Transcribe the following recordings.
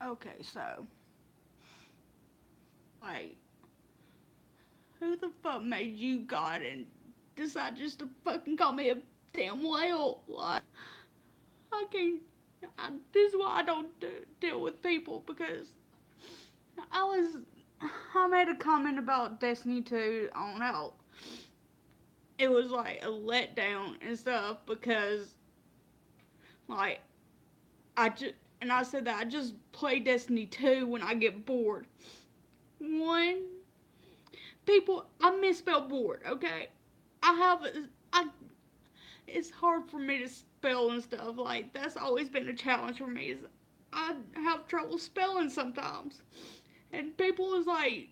Okay, so, like, who the fuck made you God and decide just to fucking call me a damn whale? Like, I can't. This is why I don't deal with people because I was. I made a comment about Destiny 2 on how it was like a letdown and stuff because, like, I just. And I said that I just play Destiny 2 when I get bored. One, people, I misspell bored, okay? I have. I it's hard for me to spell and stuff. Like that's always been a challenge for me. Is I have trouble spelling sometimes, and people is like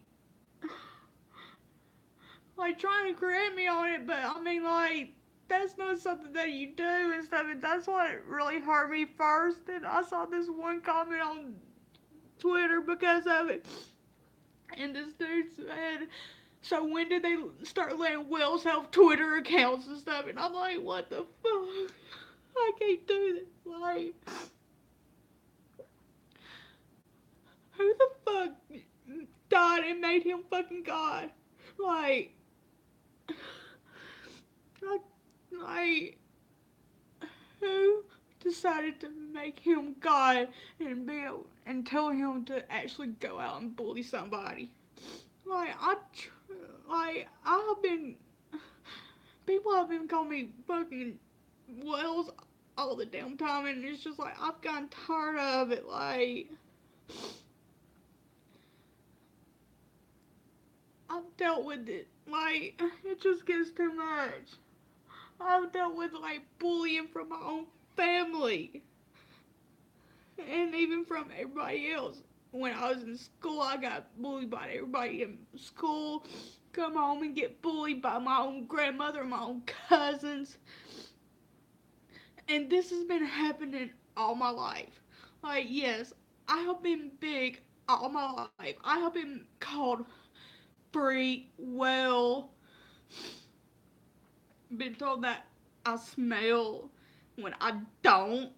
trying to correct me on it, but I mean like that's not something that you do and stuff. And that's what really hurt me first. And I saw this one comment on Twitter because of it, and this dude said, "So when did they start letting whales have Twitter accounts and stuff?" And I'm like, "What the fuck? I can't do this." Like, who the fuck died and made him fucking God? Like, like, like who decided to make him God and be and tell him to actually go out and bully somebody? Like, I have been, people have been calling me fucking Wells all the damn time, and it's just like I've gotten tired of it. Like, I've dealt with it. Like, it just gets too much. I've dealt with like bullying from my own family and even from everybody else. When I was in school, I got bullied by everybody in school. Come home and get bullied by my own grandmother, my own cousins. And this has been happening all my life. Like, yes, I have been big all my life. I have been called freak, well, been told that I smell when I don't.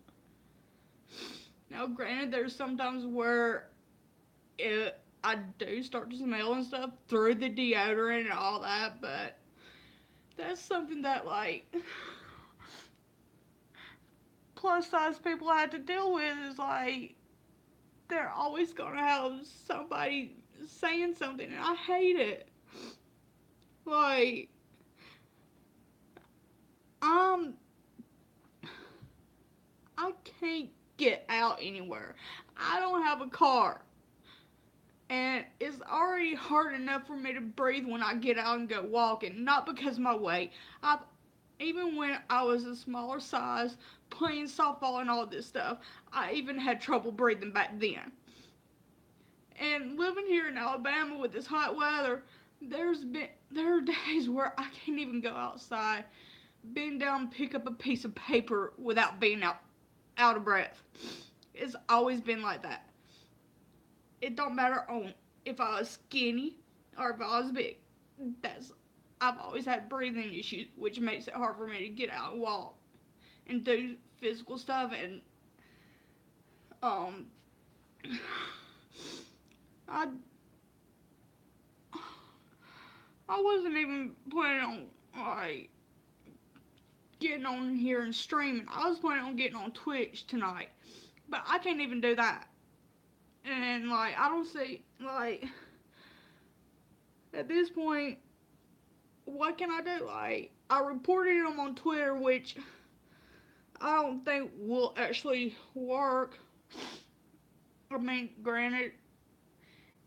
Now, granted, there's sometimes where I do start to smell and stuff through the deodorant and all that, but that's something that, like, plus size people have to deal with is like, they're always gonna have somebody saying something, and I hate it. Like, I'm, I can't get out anywhere. I don't have a car. And it's already hard enough for me to breathe when I get out and go walking. Not because of my weight. I've even when I was a smaller size, playing softball and all this stuff, I even had trouble breathing back then. And living here in Alabama with this hot weather, there are days where I can't even go outside, bend down, and pick up a piece of paper without being out of breath. It's always been like that. It don't matter on if I was skinny or if I was big. That's I've always had breathing issues, which makes it hard for me to get out and walk and do physical stuff. And um, I I wasn't even planning on like getting on here and streaming. I was planning on getting on Twitch tonight, but I can't even do that. And like I don't see like at this point, what can I do? Like I reported him on Twitter, which I don't think will actually work. I mean, granted,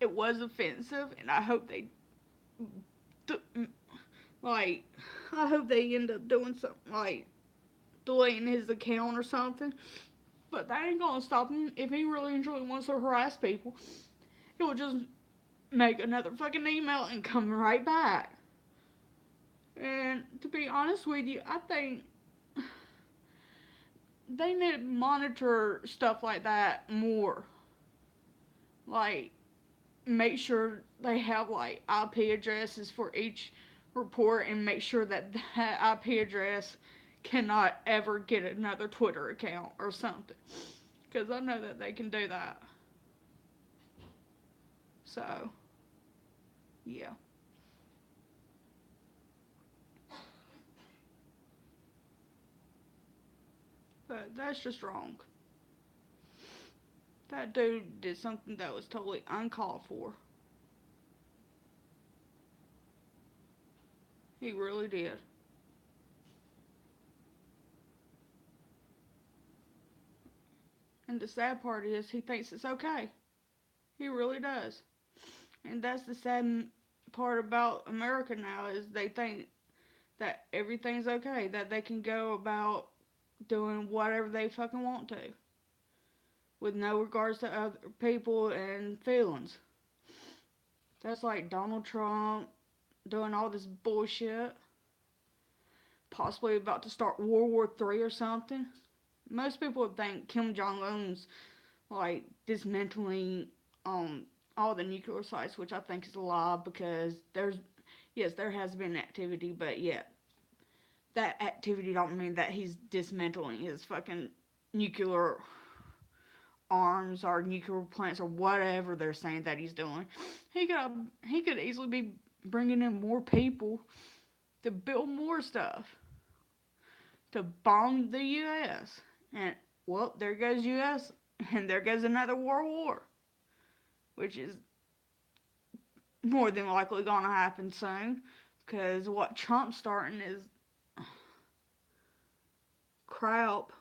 it was offensive, and I hope they like. I hope they end up doing something like deleting his account or something. But that ain't gonna stop him if he really and truly wants to harass people. He'll just make another fucking email and come right back. And to be honest with you, I think they need to monitor stuff like that more. Like, make sure they have like IP addresses for each report and make sure that that IP address cannot ever get another Twitter account or something. Because I know that they can do that. So, yeah. But that's just wrong. That dude did something that was totally uncalled for. He really did. And the sad part is he thinks it's okay. He really does. And that's the sad part about America now is they think that everything's okay, that they can go about doing whatever they fucking want to with no regards to other people and feelings. That's like Donald Trump doing all this bullshit, possibly about to start World War III or something. Most people would think Kim Jong Un's like dismantling all the nuclear sites, which I think is a lie because yes, there has been activity, but yeah, that activity don't mean that he's dismantling his fucking nuclear arms or nuclear plants or whatever they're saying that he's doing. He could easily be bringing in more people to build more stuff to bomb the U.S. And well, there goes U.S. and there goes another world war, which is more than likely gonna happen soon. Because what Trump's starting is crap.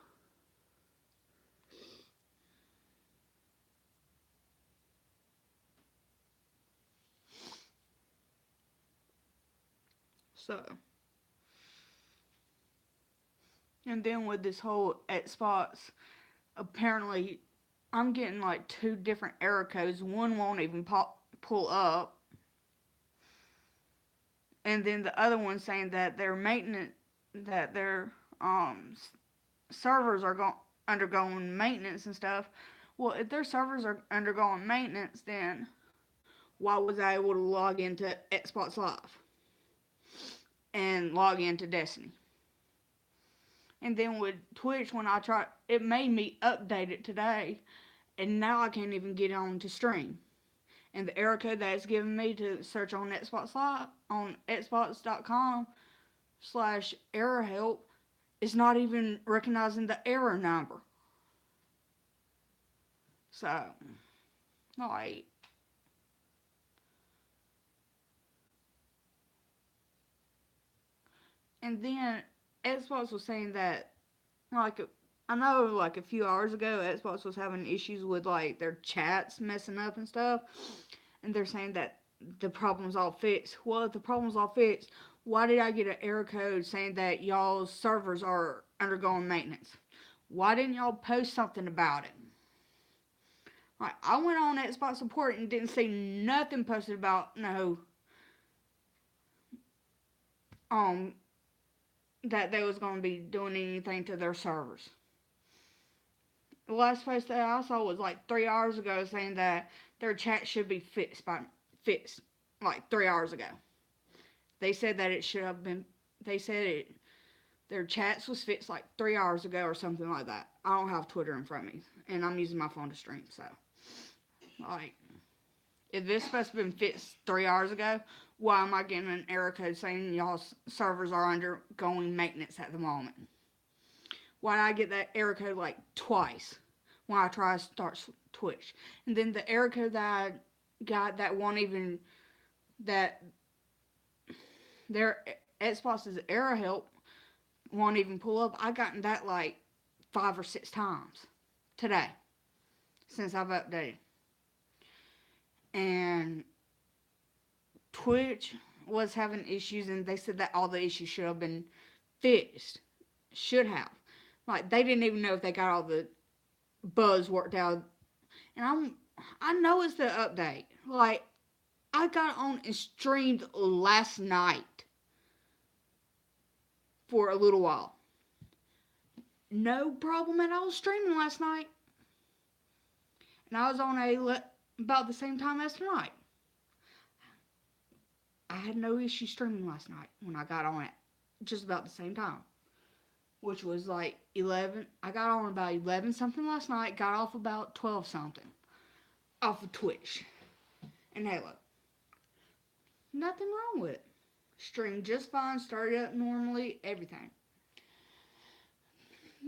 So, and then with this whole Xbox, apparently I'm getting like two different error codes. One won't even pull up, and then the other one saying that their maintenance, that their servers are undergoing maintenance and stuff. Well, if their servers are undergoing maintenance, then why was I able to log into Xbox Live and log into Destiny? And then with Twitch, when I tried, it made me update it today, and now I can't even get on to stream. And the error code that it's giving me to search on Xbox Live on Xbox.com/error help is not even recognizing the error number. So, like, and then Xbox was saying that, like, I know, like, a few hours ago, Xbox was having issues with, like, their chats messing up and stuff. And they're saying that the problem's all fixed. Well, if the problem's all fixed, why did I get an error code saying that y'all's servers are undergoing maintenance? Why didn't y'all post something about it? Like, I went on Xbox support and didn't see nothing posted about um that they was gonna be doing anything to their servers. The last post that I saw was like 3 hours ago saying that their chat should be fixed like 3 hours ago. They said that it should have been. They said their chats was fixed like 3 hours ago or something like that. I don't have Twitter in front of me, and I'm using my phone to stream. So, like, if this supposed to have been fixed 3 hours ago, why am I getting an error code saying y'all's servers are undergoing maintenance at the moment? Why did I get that error code like twice when I try to start Twitch? And then the error code that I got that won't even that their Xbox's error help won't even pull up. I gotten that like 5 or 6 times today since I've updated. And Twitch was having issues, and they said that all the issues should have been fixed. Should have. Like, they didn't even know if they got all the bugs worked out. And I know it's the update. Like, I got on and streamed last night for a little while. No problem at all streaming last night. And I was on about the same time as tonight. I had no issue streaming last night when I got on at just about the same time, which was like 11. I got on about 11 something last night, got off about 12 something off of Twitch. and Halo. Nothing wrong with it. Stream just fine, started up normally, everything.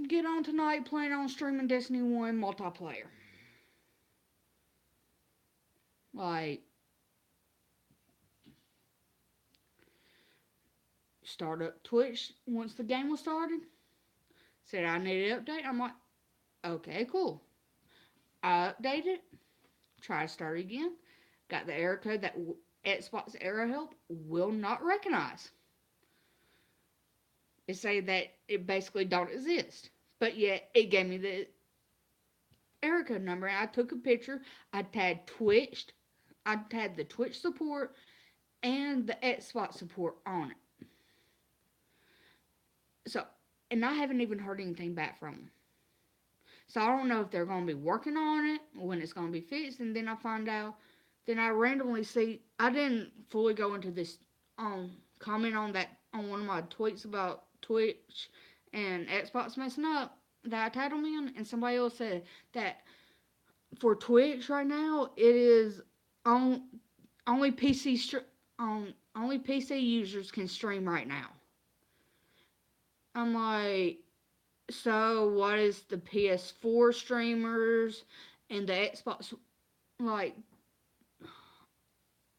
Get on tonight, playing on streaming Destiny 1 multiplayer. Like, start up Twitch once the game was started. Said I need an update. I'm like, okay, cool. I updated, try to start again. Got the error code that Xbox Error Help will not recognize. It say that it basically don't exist. But yet it gave me the error code number. And I took a picture. I tagged Twitch. I tagged the Twitch support and the Xbox support on it. So, and I haven't even heard anything back from them. So I don't know if they're going to be working on it, when it's going to be fixed, and then I find out. Then I randomly see. I didn't fully go into this comment on that on one of my tweets about Twitch and Xbox messing up that I tagged them in, and somebody else said that for Twitch right now it is on only only PC users can stream right now. I'm like, so what is the PS4 streamers and the Xbox? Like,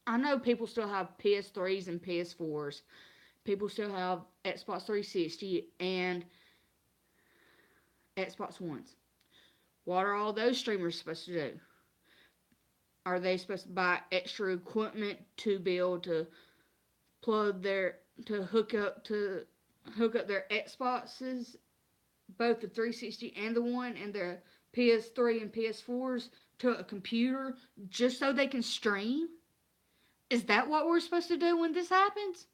I know people still have PS3s and PS4s. People still have Xbox 360 and Xbox Ones. What are all those streamers supposed to do? Are they supposed to buy extra equipment to be able to plug their to hook up their Xboxes, both the 360 and the one, and their PS3 and PS4s to a computer just so they can stream? Is that what we're supposed to do when this happens?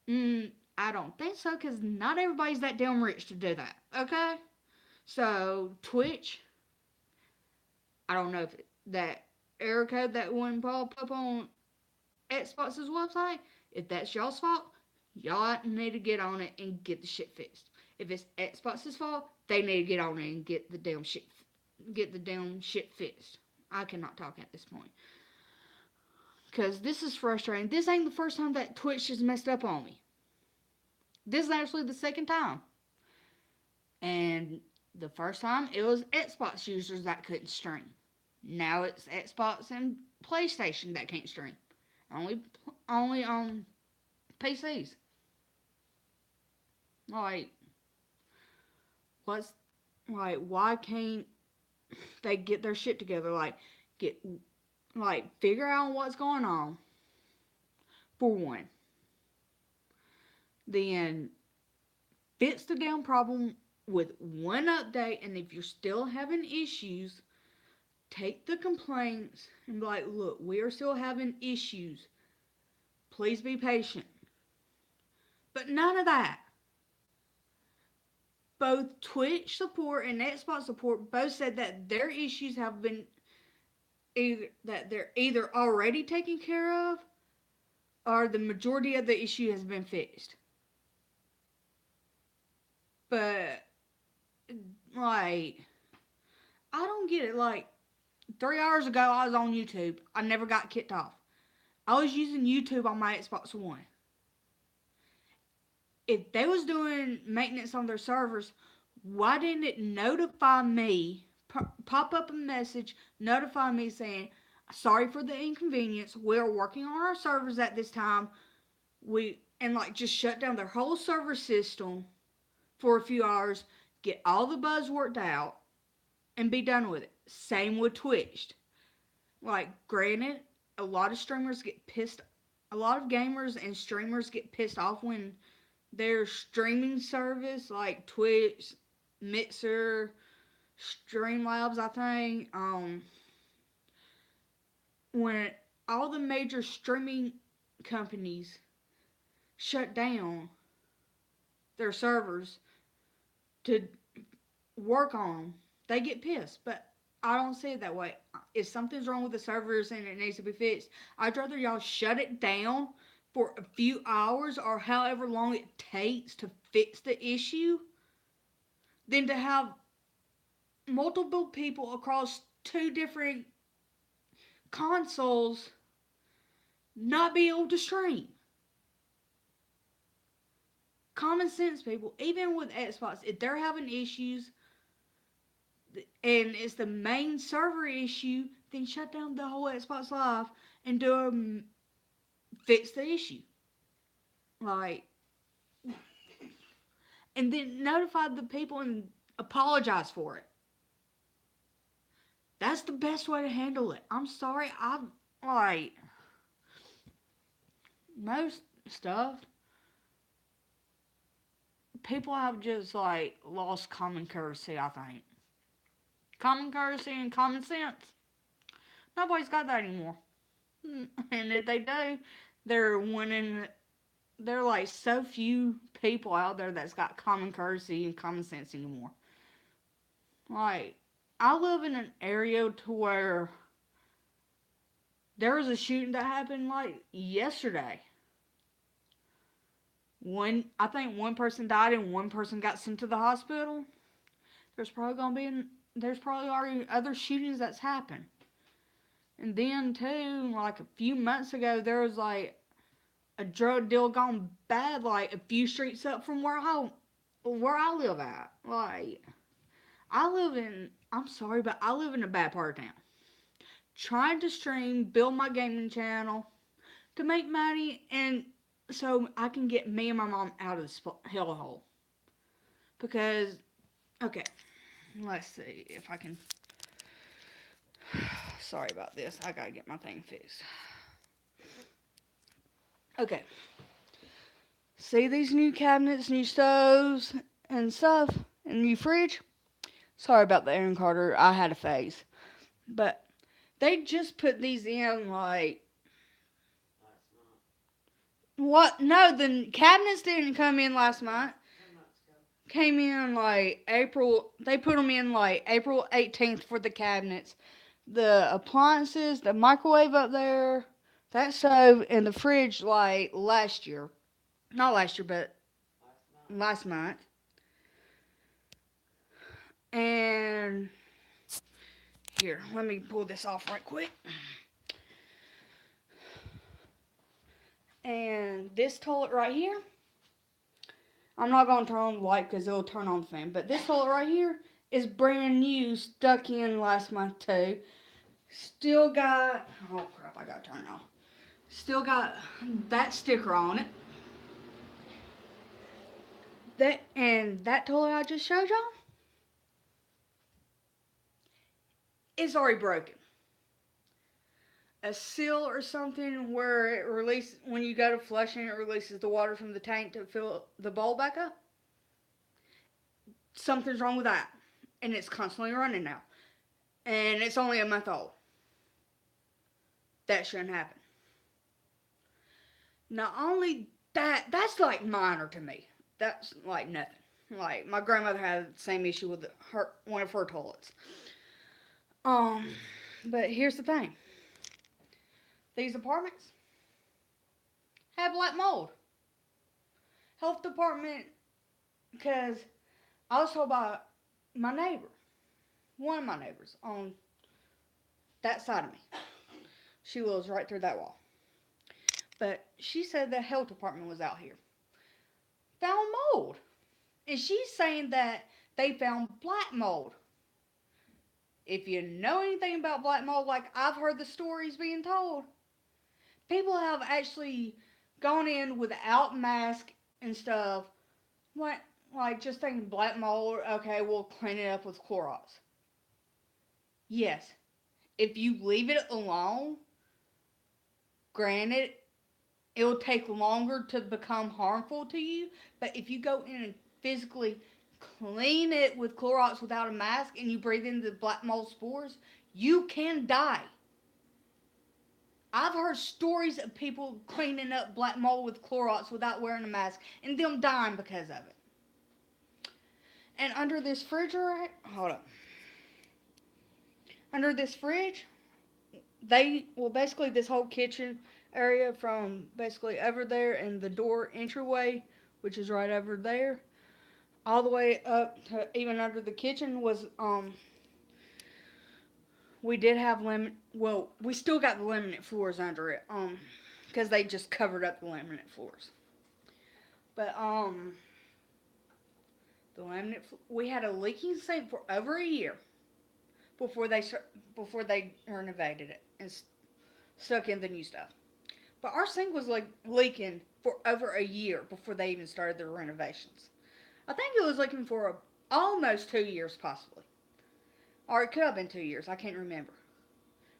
I don't think so, because not everybody's that damn rich to do that, okay? So, Twitch, I don't know if that error code that one pop up on Xbox's website, if that's y'all's fault, y'all need to get on it and get the shit fixed. If it's Xbox's fault, they need to get on it and get the damn shit fixed. I cannot talk at this point. Because this is frustrating. This ain't the first time that Twitch has messed up on me. This is actually the second time. And the first time, it was Xbox users that couldn't stream. Now it's Xbox and PlayStation that can't stream. Only on PCs. Like, what's why can't they get their shit together? Figure out what's going on. For one, then fix the damn problem with one update. And if you're still having issues, take the complaints and be like, look, we are still having issues. Please be patient. But none of that. Both Twitch support and Xbox support both said that their issues have been that they're either already taken care of or the majority of the issue has been fixed. But like, I don't get it. Like, 3 hours ago I was on YouTube. I never got kicked off. I was using YouTube on my Xbox One. If they was doing maintenance on their servers, why didn't it notify me, pop up a message, notify me saying, sorry for the inconvenience, we're working on our servers at this time, and just shut down their whole server system for a few hours, get all the bugs worked out, and be done with it. Same with Twitch. Like, granted, a lot of gamers and streamers get pissed off when their streaming service, like Twitch, Mixer, Streamlabs, I think, when all the major streaming companies shut down their servers to work on, they get pissed. But I don't see it that way. If something's wrong with the servers and it needs to be fixed, I'd rather y'all shut it down for a few hours or however long it takes to fix the issue than to have multiple people across two different consoles not be able to stream. Common sense, people. Even with Xbox, if they're having issues and it's the main server issue, then shut down the whole Xbox Live and fix the issue. Like, and then notify the people and apologize for it. That's the best way to handle it. I'm sorry, I've like most stuff. People have just like lost common courtesy, I think. Common courtesy and common sense. Nobody's got that anymore. And if they do, they're winning. There are like so few people out there that's got common courtesy and common sense anymore. Like, I live in an area to where there was a shooting that happened like yesterday. I think one person died and one person got sent to the hospital. There's probably gonna be there's probably already other shootings that's happened. And then too, like a few months ago, there was like a drug deal gone bad, like a few streets up from where I live at. Like, I'm sorry, but I live in a bad part of town. Trying to stream, build my gaming channel to make money, and so I can get me and my mom out of this hellhole. Because, okay, let's see if I can. Sorry about this. I gotta get my thing fixed. Okay. See these new cabinets, new stoves, and stuff, and new fridge? Sorry about the Aaron Carter. I had a phase. But they just put these in like. What? No, the cabinets didn't come in last month. Came in like April. They put them in like April 18th for the cabinets. The appliances, the microwave up there, that stove, and the fridge like last year. Not last year, but last month. And here, let me pull this off right quick. And this toilet right here, I'm not going to turn on the light because it'll turn on the fan. But this toilet right here is brand new, stuck in last month too. Still got, oh crap, I got to turn it off. Still got that sticker on it. That toilet I just showed y'all, it's already broken. A seal or something where it releases, when you go to flushing, it releases the water from the tank to fill the bowl back up. Something's wrong with that. And it's constantly running now. And it's only a month old. That shouldn't happen. Not only that, that's like minor to me. That's like nothing. Like, my grandmother had the same issue with one of her toilets. But here's the thing. These apartments have black mold. Health department, because I was told by my neighbor, one of my neighbors on that side of me. She lives right through that wall. But she said the health department was out here. Found mold. And she's saying that they found black mold. If you know anything about black mold, like I've heard the stories being told, people have actually gone in without mask and stuff. Like just thinking black mold, okay, we'll clean it up with Clorox. Yes. If you leave it alone, granted, it will take longer to become harmful to you. But if you go in and physically clean it with Clorox without a mask and you breathe in the black mold spores, you can die. I've heard stories of people cleaning up black mold with Clorox without wearing a mask and them dying because of it. And under this refrigerator, hold up. Under this fridge, basically this whole kitchen area from basically over there and the door entryway, which is right over there, all the way up to even under the kitchen we did have well, we still got the laminate floors under it, because they just covered up the laminate floors. But we had a leaking sink for over a year before they renovated it and stuck in the new stuff. But our sink was like leaking for over a year before they even started their renovations. I think it was leaking for almost 2 years, possibly, or it could have been 2 years. I can't remember,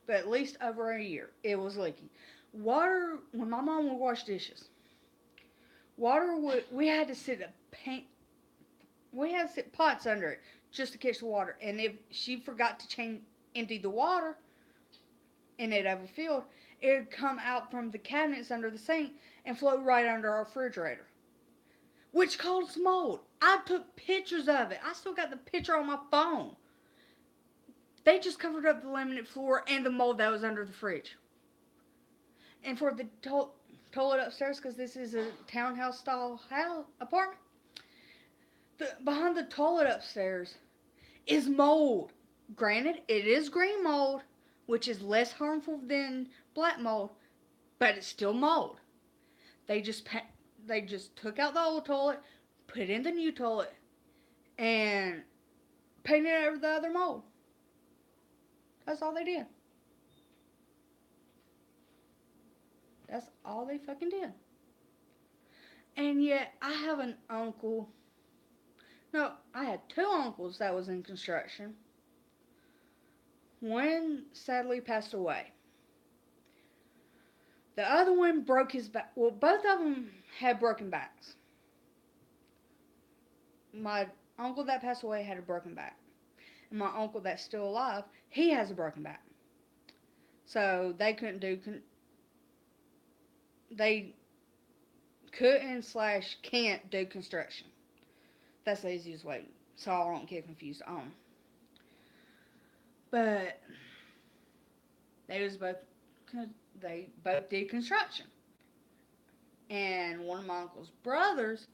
but at least over a year it was leaking. Water, when my mom would wash dishes, water would we had to sit pots under it just to catch the water. And if she forgot to empty the water and it overfilled, it would come out from the cabinets under the sink and flow right under our refrigerator, which caused mold. I took pictures of it. I still got the picture on my phone. They just covered up the laminate floor and the mold that was under the fridge. And for the toilet upstairs, because this is a townhouse style apartment, behind the toilet upstairs is mold. Granted, it is green mold, which is less harmful than black mold, but it's still mold. They just took out the old toilet, put in the new toilet, and painted over the other mold. That's all they did. That's all they fucking did. And yet, I have an uncle. No, I had two uncles that was in construction. One sadly passed away. The other one broke his back. Well, both of them had broken backs. My uncle that passed away had a broken back. And my uncle that's still alive, he has a broken back. So they couldn't / can't do construction. That's the easiest way, so I don't get confused on. But they both did construction. And one of my uncle's brothers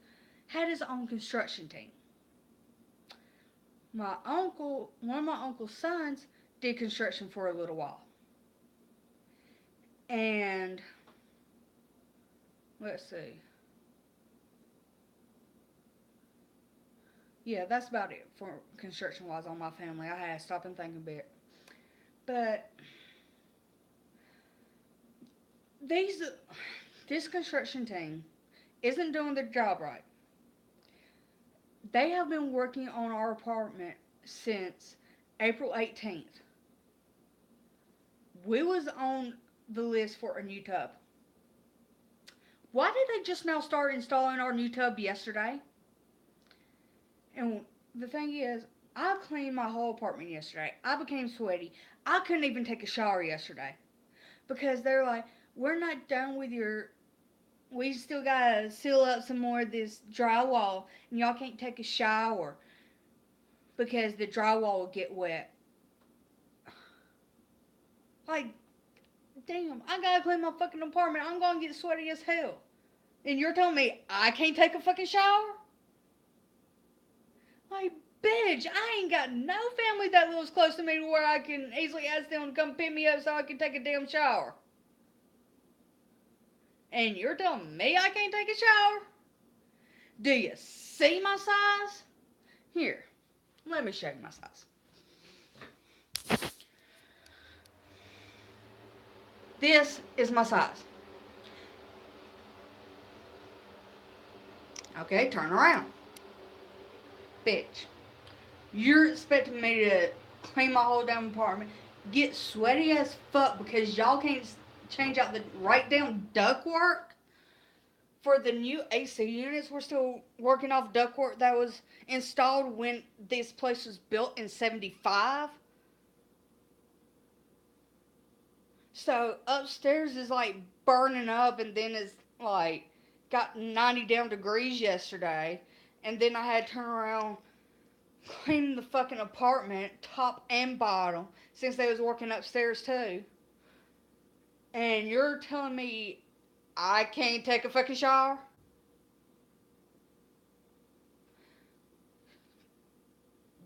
had his own construction team. One of my uncle's sons did construction for a little while. And let's see. Yeah, that's about it for construction-wise on my family. I had to stop and think a bit. But this construction team isn't doing their job right. They have been working on our apartment since April 18th. We was on the list for a new tub. Why did they just now start installing our new tub yesterday? And the thing is, I cleaned my whole apartment yesterday. I became sweaty. I couldn't even take a shower yesterday. Because they're like, we're not done with we still gotta seal up some more of this drywall. And y'all can't take a shower. Because the drywall will get wet. Like, damn, I gotta clean my fucking apartment. I'm gonna get sweaty as hell. And you're telling me I can't take a fucking shower? Like, bitch, I ain't got no family that lives close to me to where I can easily ask them to come pick me up so I can take a damn shower. And you're telling me I can't take a shower? Do you see my size? Here, let me show you my size. This is my size. Okay, turn around. Bitch, you're expecting me to clean my whole damn apartment, get sweaty as fuck because y'all can't change out the right damn ductwork? For the new AC units, we're still working off ductwork that was installed when this place was built in 75. So upstairs is like burning up, and then it's like got 90 damn degrees yesterday. And then I had to turn around, clean the fucking apartment, top and bottom, since they was working upstairs too. And you're telling me I can't take a fucking shower?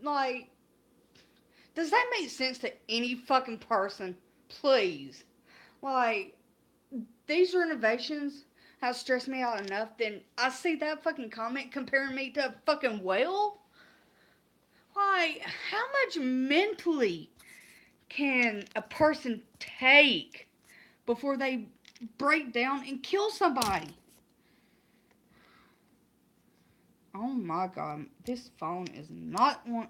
Like, Does that make sense to any fucking person? Please. Like, these renovations have stressed me out enough. Then I see that fucking comment comparing me to a fucking whale. Like, how much mentally can a person take before they break down and kill somebody? Oh my god, this phone is not one.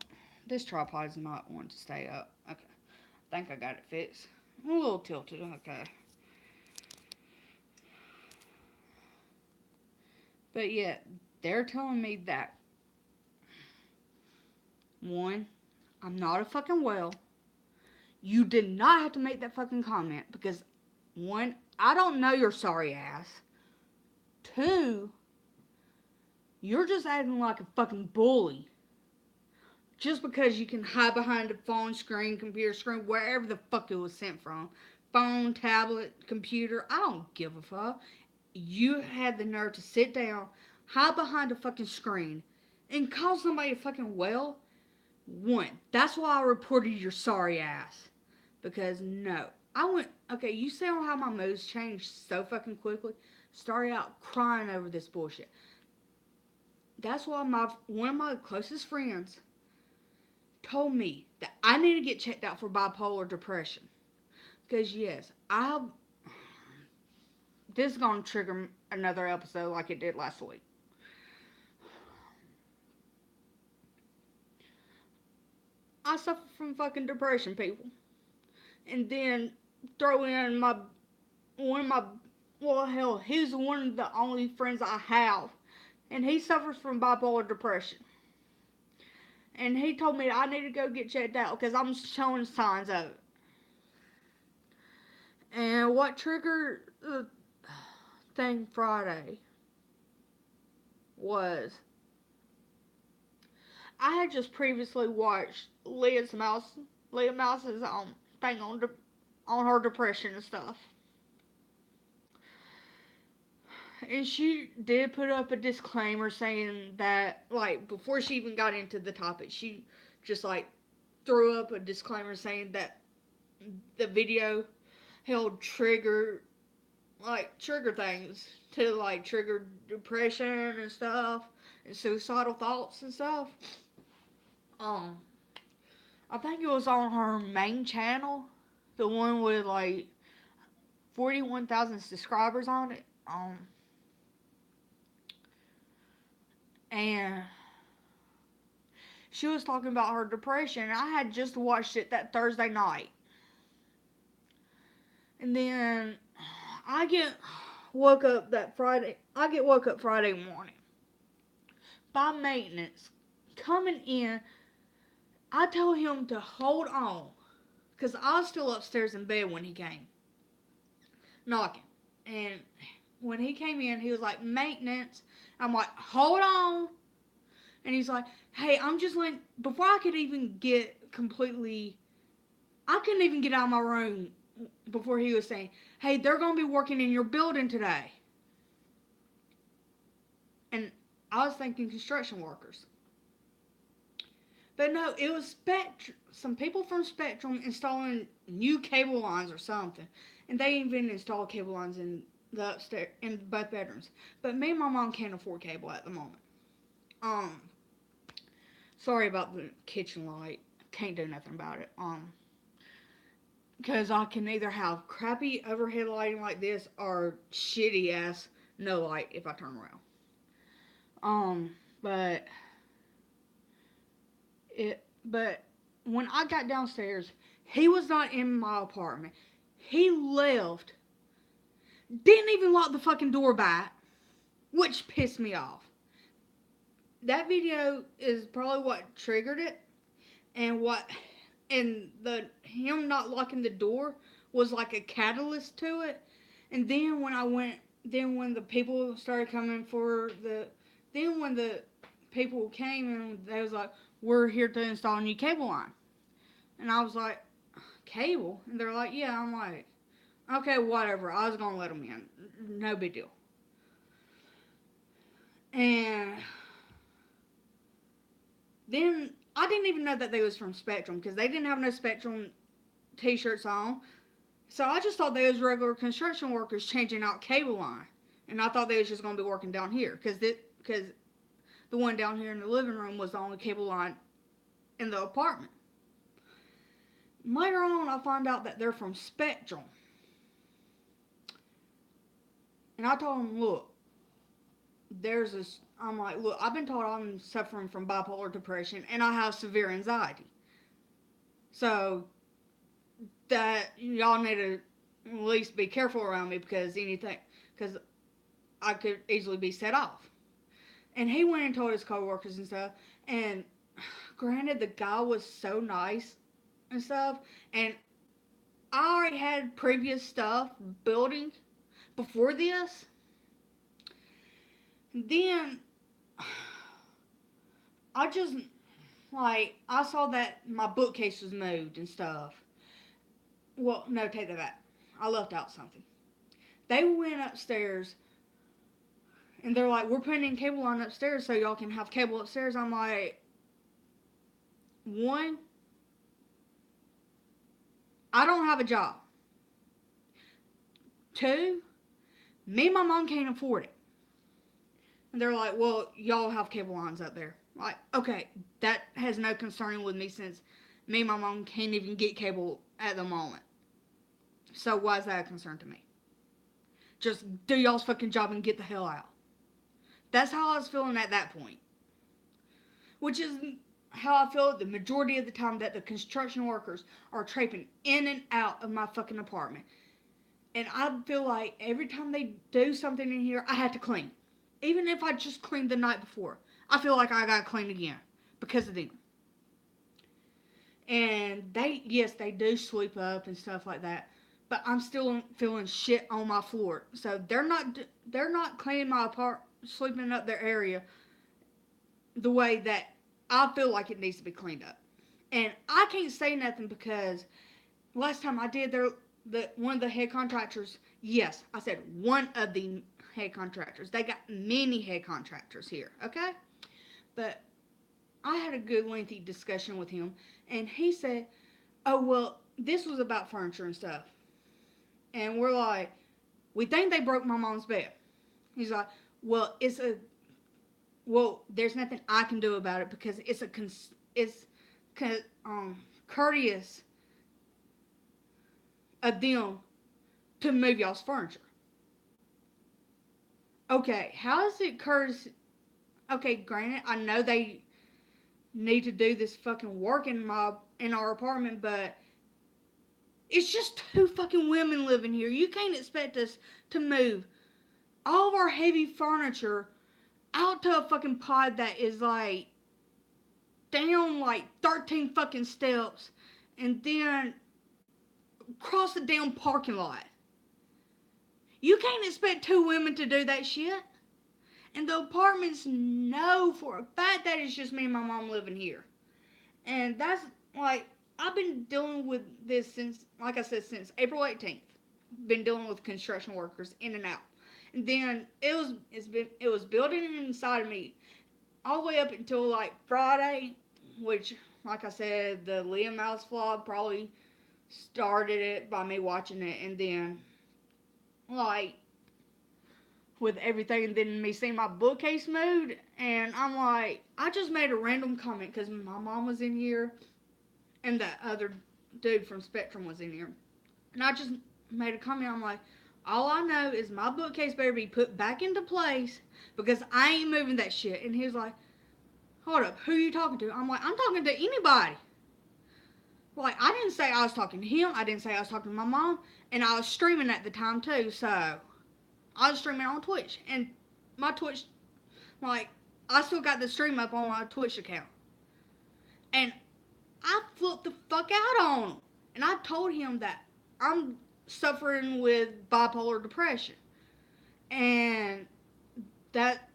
This tripod is not one to stay up. Okay, I think I got it fixed. I'm a little tilted. Okay, but yeah, they're telling me that one, I'm not a fucking whale. You did not have to make that fucking comment because one, I don't know your sorry ass. Two, you're just acting like a fucking bully. Just because you can hide behind a phone screen, computer screen, wherever the fuck it was sent from. Phone, tablet, computer, I don't give a fuck. You had the nerve to sit down, hide behind a fucking screen, and call somebody a fucking whale. One, that's why I reported your sorry ass. Because no, I went, okay, you see how my moods changed so fucking quickly? Started out crying over this bullshit. That's why one of my closest friends told me that I need to get checked out for bipolar depression. Because yes, this is gonna trigger another episode like it did last week. I suffer from fucking depression, people. And then throw in one of my, well, hell, he's one of the only friends I have, and he suffers from bipolar depression. And he told me I need to go get checked out because I'm showing signs of it. And what triggered the thing Friday was I had just previously watched Leah Mouse's thing on her depression and stuff. And she did put up a disclaimer saying that, like, before she even got into the topic, she just, like, threw up a disclaimer saying that the video held trigger things to, like, trigger depression and stuff, and suicidal thoughts and stuff. Um, I think it was on her main channel, the one with, like, 41,000 subscribers on it. And she was talking about her depression. I had just watched it that Thursday night. And then I get woke up Friday morning by maintenance coming in. I told him to hold on because I was still upstairs in bed when he came knocking. And when he came in, he was like, maintenance. I'm like, hold on. And he's like, hey, I'm just like, before I could even get completely, I couldn't even get out of my room before he was saying, hey, they're going to be working in your building today. And I was thinking construction workers. But no, it was some people from Spectrum installing new cable lines or something. And they even installed cable lines in the upstairs, in both bedrooms. But me and my mom can't afford cable at the moment. Sorry about the kitchen light. Can't do nothing about it. Because I can either have crappy overhead lighting like this or shitty ass no light if I turn around. But but when I got downstairs, he was not in my apartment. He left. Didn't even lock the fucking door back, which pissed me off. That video is probably what triggered it, and the him not locking the door was like a catalyst to it. And then when the people started coming when the people came and they was like, we're here to install a new cable line. And I was like, cable? And they're like, yeah. I'm like, okay, whatever. I was gonna let them in. No big deal. And then I didn't even know that they was from Spectrum because they didn't have no Spectrum t-shirts on. So I just thought they was regular construction workers changing out cable line. And I thought they was just going to be working down here because the one down here in the living room was the only cable line in the apartment. Later on, I find out that they're from Spectrum. And I told them, look, there's this. I'm like, look, I've been told I'm suffering from bipolar depression and I have severe anxiety. So that y'all need to at least be careful around me because I could easily be set off. And he went and told his coworkers and stuff. And granted, the guy was so nice and stuff. And I already had previous stuff building before this. And then I just I saw that my bookcase was moved and stuff. Well, no, take that back. I left out something. They went upstairs and they're like, we're putting in cable line upstairs so y'all can have cable upstairs. I'm like, one, I don't have a job. Two, me and my mom can't afford it. And they're like, well, y'all have cable lines up there. Like, okay, that has no concern with me since me and my mom can't even get cable at the moment. So why is that a concern to me? Just do y'all's fucking job and get the hell out. That's how I was feeling at that point. Which is how I feel the majority of the time that the construction workers are traipsing in and out of my fucking apartment. And I feel like every time they do something in here, I have to clean. Even if I just cleaned the night before, I feel like I gotta clean again because of them. And they do sweep up and stuff like that, but I'm still feeling shit on my floor. So they're not cleaning my apartment, sweeping up their area the way that I feel like it needs to be cleaned up. And I can't say nothing because last time I did, one of the head contractors. Yes, I said one of the head contractors. They got many head contractors here, okay? But I had a good lengthy discussion with him, and he said, oh, well, this was about furniture and stuff. And we're like, we think they broke my mom's bed. He's like, well, there's nothing I can do about it because it's courteous of them to move y'all's furniture. Okay, how is it courteous? Okay, granted, I know they need to do this fucking work in our apartment, but it's just two fucking women living here. You can't expect us to move all of our heavy furniture out to a fucking pod that is like down like 13 fucking steps and then across the damn parking lot. You can't expect two women to do that shit. And the apartments know for a fact that it's just me and my mom living here. And that's like, I've been dealing with this since, like I said, since April 18th. Been dealing with construction workers in and out. And then it was building inside of me all the way up until like Friday, which, like I said, the Leah Mouse vlog probably started it by me watching it. And then, like, with everything, and then me seeing my bookcase moved, and I'm like, I just made a random comment because my mom was in here and that other dude from Spectrum was in here, and I just made a comment. I'm like, all I know is my bookcase better be put back into place because I ain't moving that shit. And he was like, hold up, who are you talking to? I'm like, I'm talking to anybody. Like, I didn't say I was talking to him, I didn't say I was talking to my mom, and I was streaming at the time too, so I was streaming on Twitch, and my Twitch, like, I still got the stream up on my Twitch account. And I flipped the fuck out on him. And I told him that I'm suffering with bipolar depression. And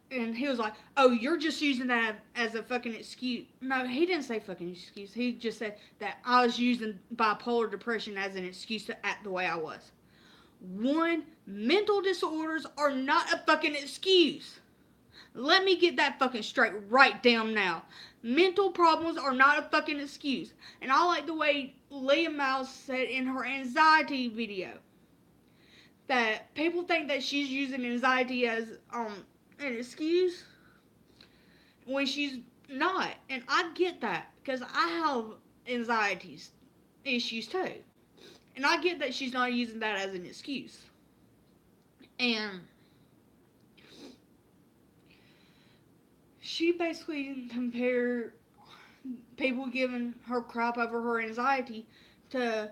he was like, oh, you're just using that as a fucking excuse. No, he didn't say fucking excuse. He just said that I was using bipolar depression as an excuse to act the way I was. One, mental disorders are not a fucking excuse. Let me get that fucking straight right down now. Mental problems are not a fucking excuse. And I like the way Leah Mouse said in her anxiety video that people think that she's using anxiety as an excuse when she's not. And I get that because I have anxieties issues too. And I get that she's not using that as an excuse. And she basically compared people giving her crap over her anxiety to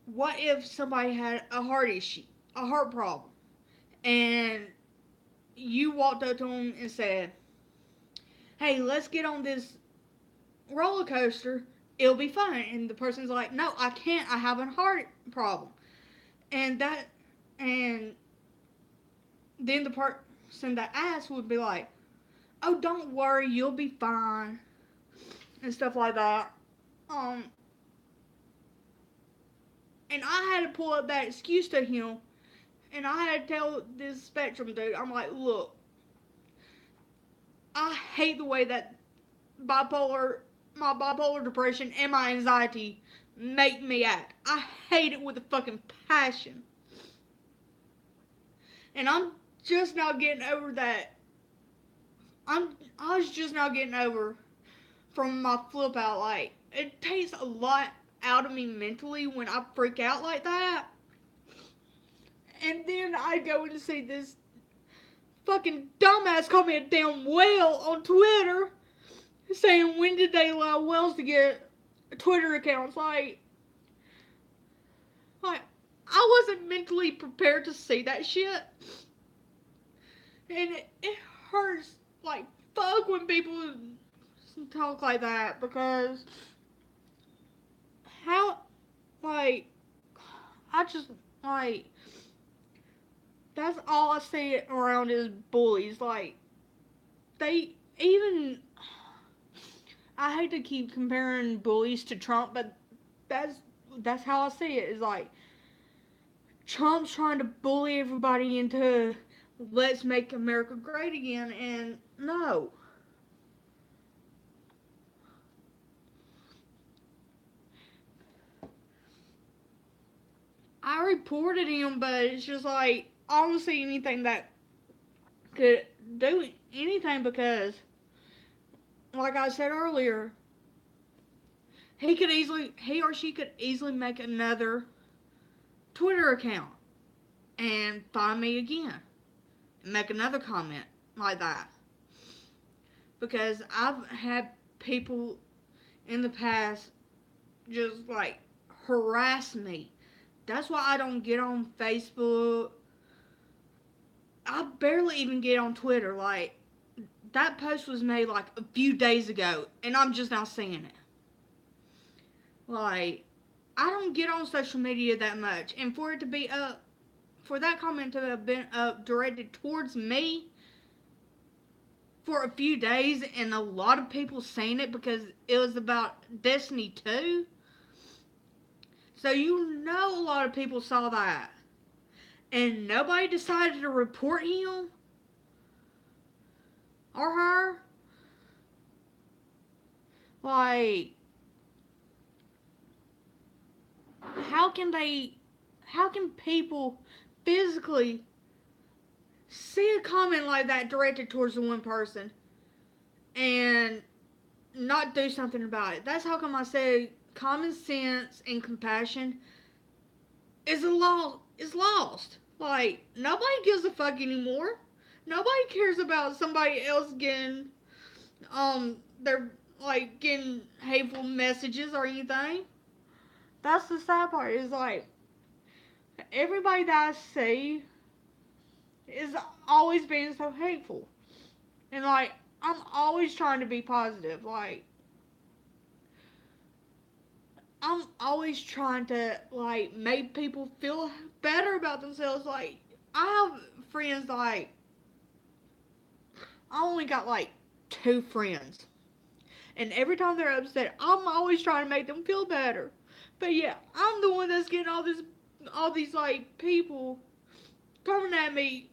what if somebody had a heart issue, a heart problem, and you walked up to them and said, hey, let's get on this roller coaster, it'll be fine. And the person's like, no, I can't, I have a heart problem. And and then the person that asked would be like, oh, don't worry, you'll be fine, and stuff like that. Um, and I had to pull up that excuse to him, and I had to tell this Spectrum dude, I'm like, look, I hate the way that my bipolar depression and my anxiety make me act. I hate it with a fucking passion. And I'm just now getting over that. I was just now getting over from my flip out. Like, it takes a lot out of me mentally when I freak out like that. And then I go and see this fucking dumbass call me a damn whale on Twitter, saying when did they allow whales to get Twitter accounts? Like I wasn't mentally prepared to see that shit, and it hurts like fuck when people talk like that, because how, like, I just, like, that's all I see around is bullies. Like, they even, I hate to keep comparing bullies to Trump, but that's how I see it. Is like Trump's trying to bully everybody into let's make America great again, and no. I reported him, but it's just like I don't see anything that could do anything, because, like I said earlier, he or she could easily make another Twitter account and find me again and make another comment like that. Because I've had people in the past just like harass me. That's why I don't get on Facebook. I barely even get on Twitter. Like, that post was made like a few days ago, and I'm just now seeing it. Like, I don't get on social media that much, and for it to be up, for that comment to have been up directed towards me for a few days, and a lot of people saying it because it was about Destiny 2. So you know a lot of people saw that. And nobody decided to report him or her. Like, how can people physically see a comment like that directed towards the one person and not do something about it? That's how come I say common sense and compassion is lost. Like, nobody gives a fuck anymore. Nobody cares about somebody else getting they're like getting hateful messages or anything. That's the sad part, is like everybody that I see is always being so hateful. And like I'm always trying to be positive. Like, I'm always trying to like make people feel better about themselves. Like, I have friends, like I only got like 2 friends. And every time they're upset, I'm always trying to make them feel better. But yeah, I'm the one that's getting all these like people coming at me,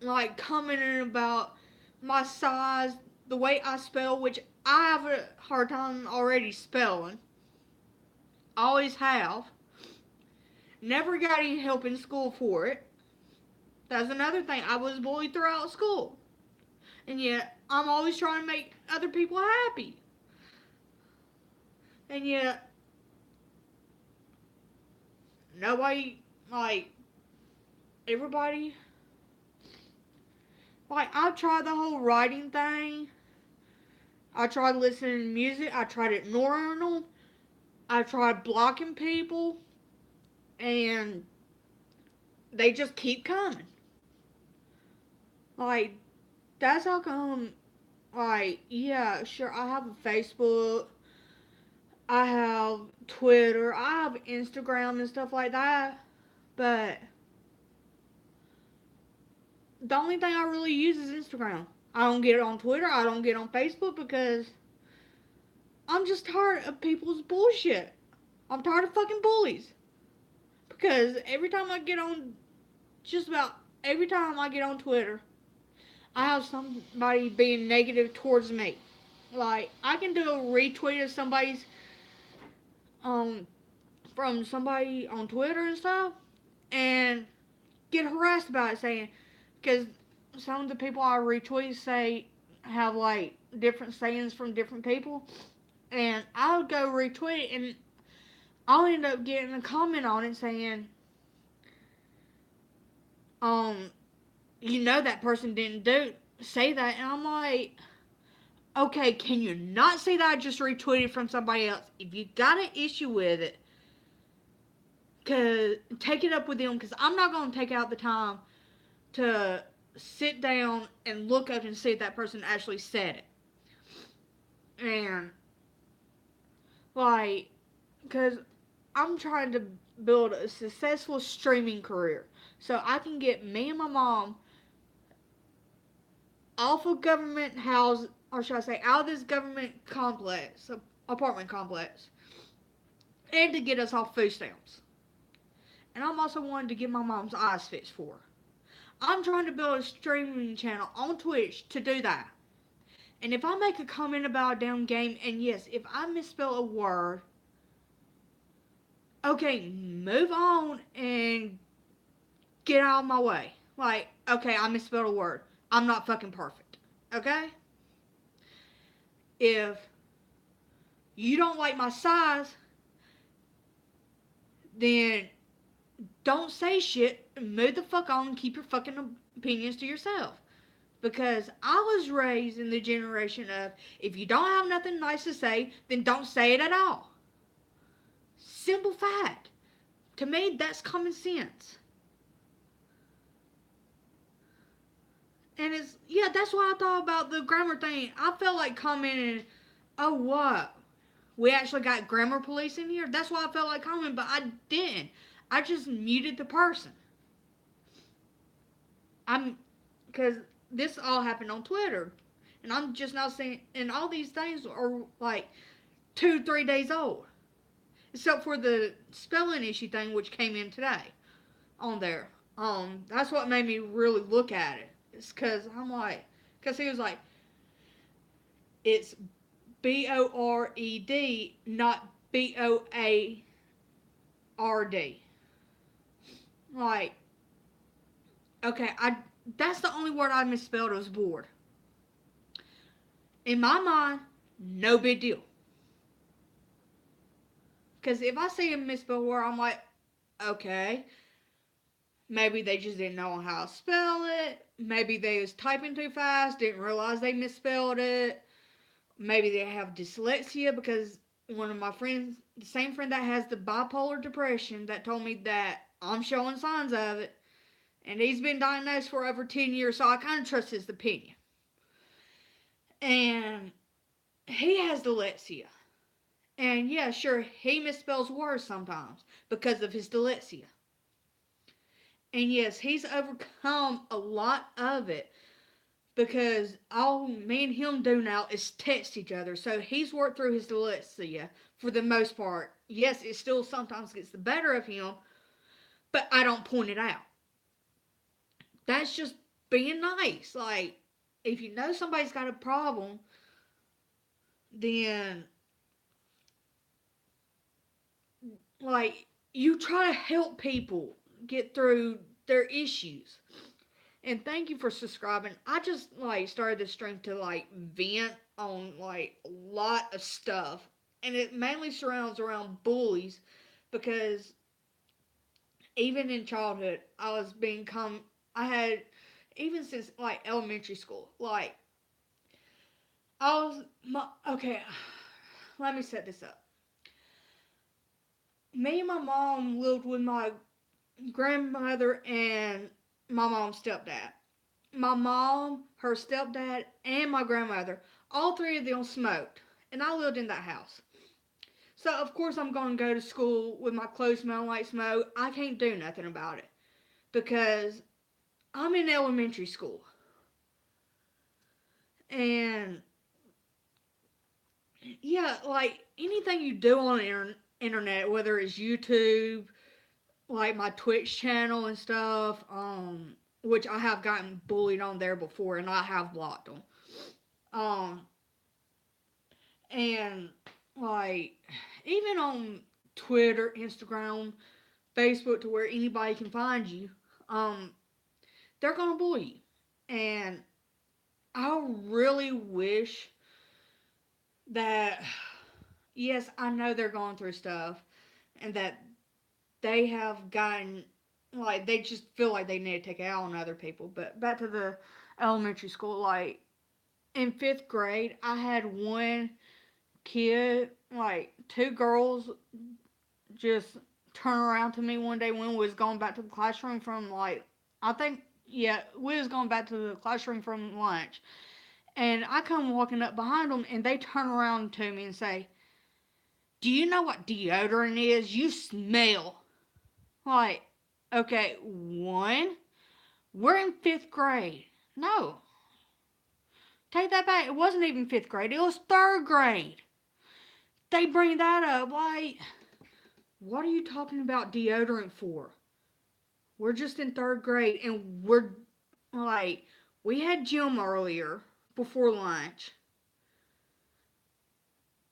like commenting about my size, the way I spell, which I have a hard time already spelling. Always have. Never got any help in school for it. That's another thing. I was bullied throughout school. And yet, I'm always trying to make other people happy. And yet, nobody, like, everybody, like, I've tried the whole writing thing. I tried listening to music. I tried ignoring them. I tried blocking people. And they just keep coming. Like, that's how come, like, yeah, sure, I have a Facebook. I have Twitter. I have Instagram and stuff like that. But the only thing I really use is Instagram. I don't get it on Twitter. I don't get on Facebook because I'm just tired of people's bullshit. I'm tired of fucking bullies. Because every time I get on, just about every time I get on Twitter, I have somebody being negative towards me. Like, I can do a retweet of somebody's, um, from somebody on Twitter and stuff, and get harassed about it, saying, because some of the people I retweet say have like different sayings from different people, and I'll go retweet it, and I'll end up getting a comment on it saying, um, that person didn't do say that, and I'm like, okay, can you not see that I just retweeted from somebody else? If you got an issue with it, cause take it up with them, cause I'm not gonna take out the time to sit down and look up and see if that person actually said it. And like, cause I'm trying to build a successful streaming career, so I can get me and my mom off of government house, or should I say, out of this government complex, apartment complex, and to get us off food stamps. And I'm also wanting to get my mom's eyes fixed for her. I'm trying to build a streaming channel on Twitch to do that. And if I make a comment about a damn game, and yes, if I misspell a word, okay, move on and get out of my way. Like, okay, I misspelled a word. I'm not fucking perfect. Okay? If you don't like my size, then don't say shit. Move the fuck on and keep your fucking opinions to yourself. Because I was raised in the generation of, if you don't have nothing nice to say, then don't say it at all. Simple fact. To me, that's common sense. And it's, yeah, that's what I thought about the grammar thing. I felt like commenting, oh, what? We actually got grammar police in here? That's why I felt like commenting, but I didn't. I just muted the person. Because this all happened on Twitter. And I'm just now saying, and all these things are like 2, 3 days old. Except for the spelling issue thing, which came in today on there. That's what made me really look at it. It's because I'm like, because he was like, it's BORED, not BOARD. Like, okay, that's the only word I misspelled was bored. In my mind, no big deal. Because if I see a misspelled word, I'm like, okay, maybe they just didn't know how to spell it. Maybe they was typing too fast, didn't realize they misspelled it. Maybe they have dyslexia, because one of my friends, the same friend that has the bipolar depression, that told me that I'm showing signs of it, and he's been diagnosed for over 10 years, so I kind of trust his opinion. And he has dyslexia. And yeah, sure, he misspells words sometimes because of his dyslexia. And yes, he's overcome a lot of it, because all me and him do now is text each other. So he's worked through his dyslexia for the most part. Yes, it still sometimes gets the better of him, but I don't point it out. That's just being nice. Like, if you know somebody's got a problem, then like you try to help people get through their issues. And thank you for subscribing. I just like started this stream to like vent on like a lot of stuff. And it mainly surrounds around bullies because even in childhood I was being I had even since like elementary school. Like I was okay, let me set this up. Me and my mom lived with my grandmother and my mom's stepdad. My mom, her stepdad, and my grandmother, all three of them smoked. And I lived in that house. So, of course, I'm going to go to school with my clothes smelling like smoke. I can't do nothing about it because I'm in elementary school. And, yeah, like anything you do on the internet, whether it's YouTube, like my Twitch channel and stuff, which I have gotten bullied on there before and I have blocked them. Um, and like even on Twitter, Instagram, Facebook, to where anybody can find you, um, they're gonna bully you. And I really wish that yes, I know they're going through stuff, and that they have gotten like they just feel like they need to take it out on other people. But back to the elementary school, like in fifth grade, I had one kid, like two girls just turn around to me one day when we was going back to the classroom from like I think yeah we was going back to the classroom from lunch, and I come walking up behind them and they turn around to me and say, "Do you know what deodorant is? You smell." Like, okay, one, we're in fifth grade. No, take that back. It wasn't even fifth grade. It was third grade. They bring that up like, what are you talking about deodorant for? We're just in third grade and we're like, we had gym earlier before lunch.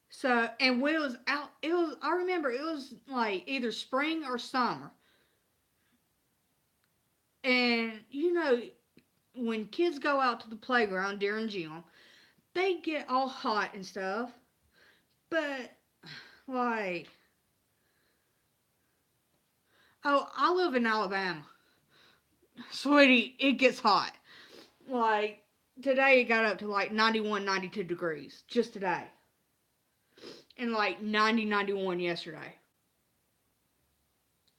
So, and we was out, it was, I remember it was like either spring or summer. And, when kids go out to the playground during gym, they get all hot and stuff. But, like, oh, I live in Alabama. Sweetie, it gets hot. Like, today it got up to like 91, 92 degrees. Just today. And like 90, 91 yesterday.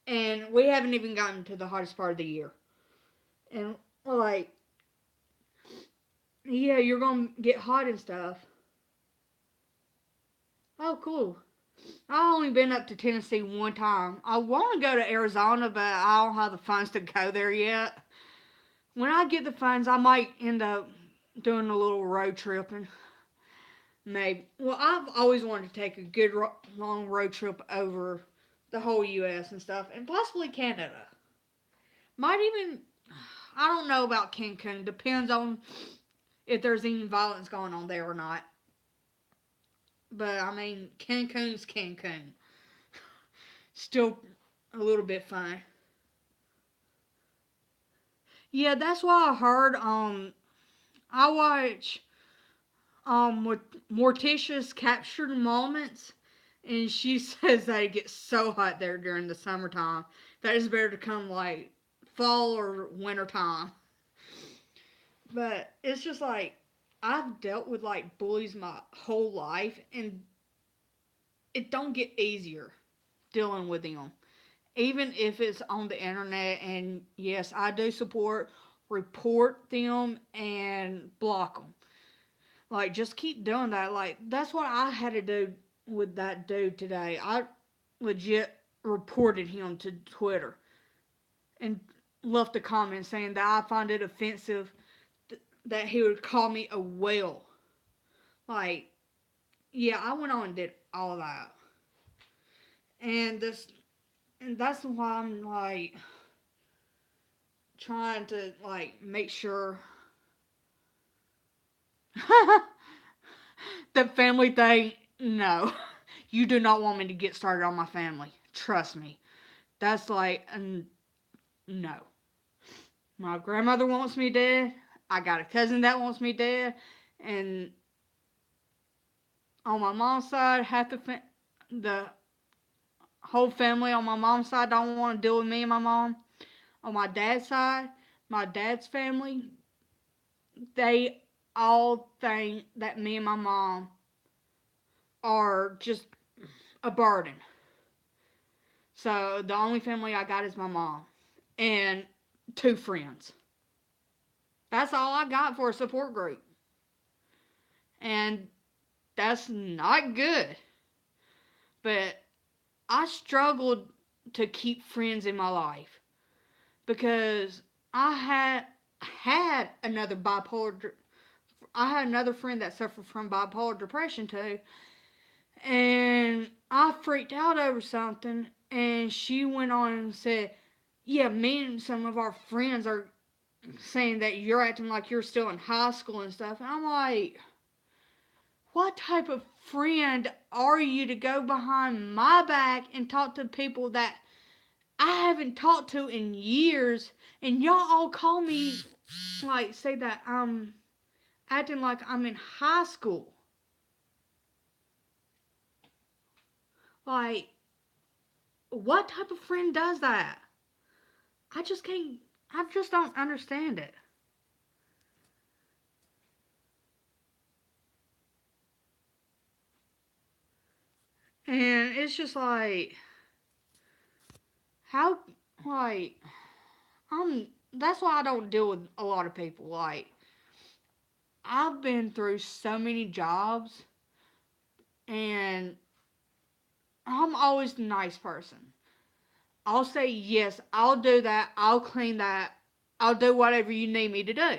And we haven't even gotten to the hottest part of the year. And like, yeah, you're gonna get hot and stuff. Oh, cool. I've only been up to Tennessee one time. I want to go to Arizona, but I don't have the funds to go there yet. When I get the funds, I might end up doing a little road tripping. Maybe. Well, I've always wanted to take a good long road trip over the whole U.S. and stuff, and possibly Canada. Might even. I don't know about Cancun. Depends on if there's any violence going on there or not. But I mean, Cancun's Cancun. Still a little bit fun. Yeah, that's what I heard. I watch with Morticia's Captured Moments, and she says that it gets so hot there during the summertime that it's better to come like fall or winter time. But it's just like I've dealt with like bullies my whole life, and it don't get easier dealing with them. Even if it's on the internet, and yes, I do support report them and block them. Like, just keep doing that. Like, that's what I had to do with that dude today. I legit reported him to Twitter and left a comment saying that I find it offensive that he would call me a whale. Like, yeah, I went on and did all of that. And this, and that's why I'm like trying to like make sure The family thing, no. You do not want me to get started on my family. Trust me. That's like, no. My grandmother wants me dead. I got a cousin that wants me dead. And on my mom's side, the whole family on my mom's side don't want to deal with me and my mom. On my dad's side, my dad's family, they all think that me and my mom are just a burden. So the only family I got is my mom and two friends. That's all I got for a support group. And that's not good. But I struggled to keep friends in my life because I had another bipolar. I had another friend that suffered from bipolar depression too, and I freaked out over something. And she went on and said, "Yeah, me and some of our friends are saying that you're acting like you're still in high school and stuff." And I'm like, what type of friend are you to go behind my back and talk to people that I haven't talked to in years, and y'all all call me, like, say that I'm acting like I'm in high school? Like, what type of friend does that? I just can't, I just don't understand it. And it's just like, how, like, that's why I don't deal with a lot of people. Like, I've been through so many jobs, and I'm always the nice person. I'll say, yes, I'll do that, I'll clean that, I'll do whatever you need me to do.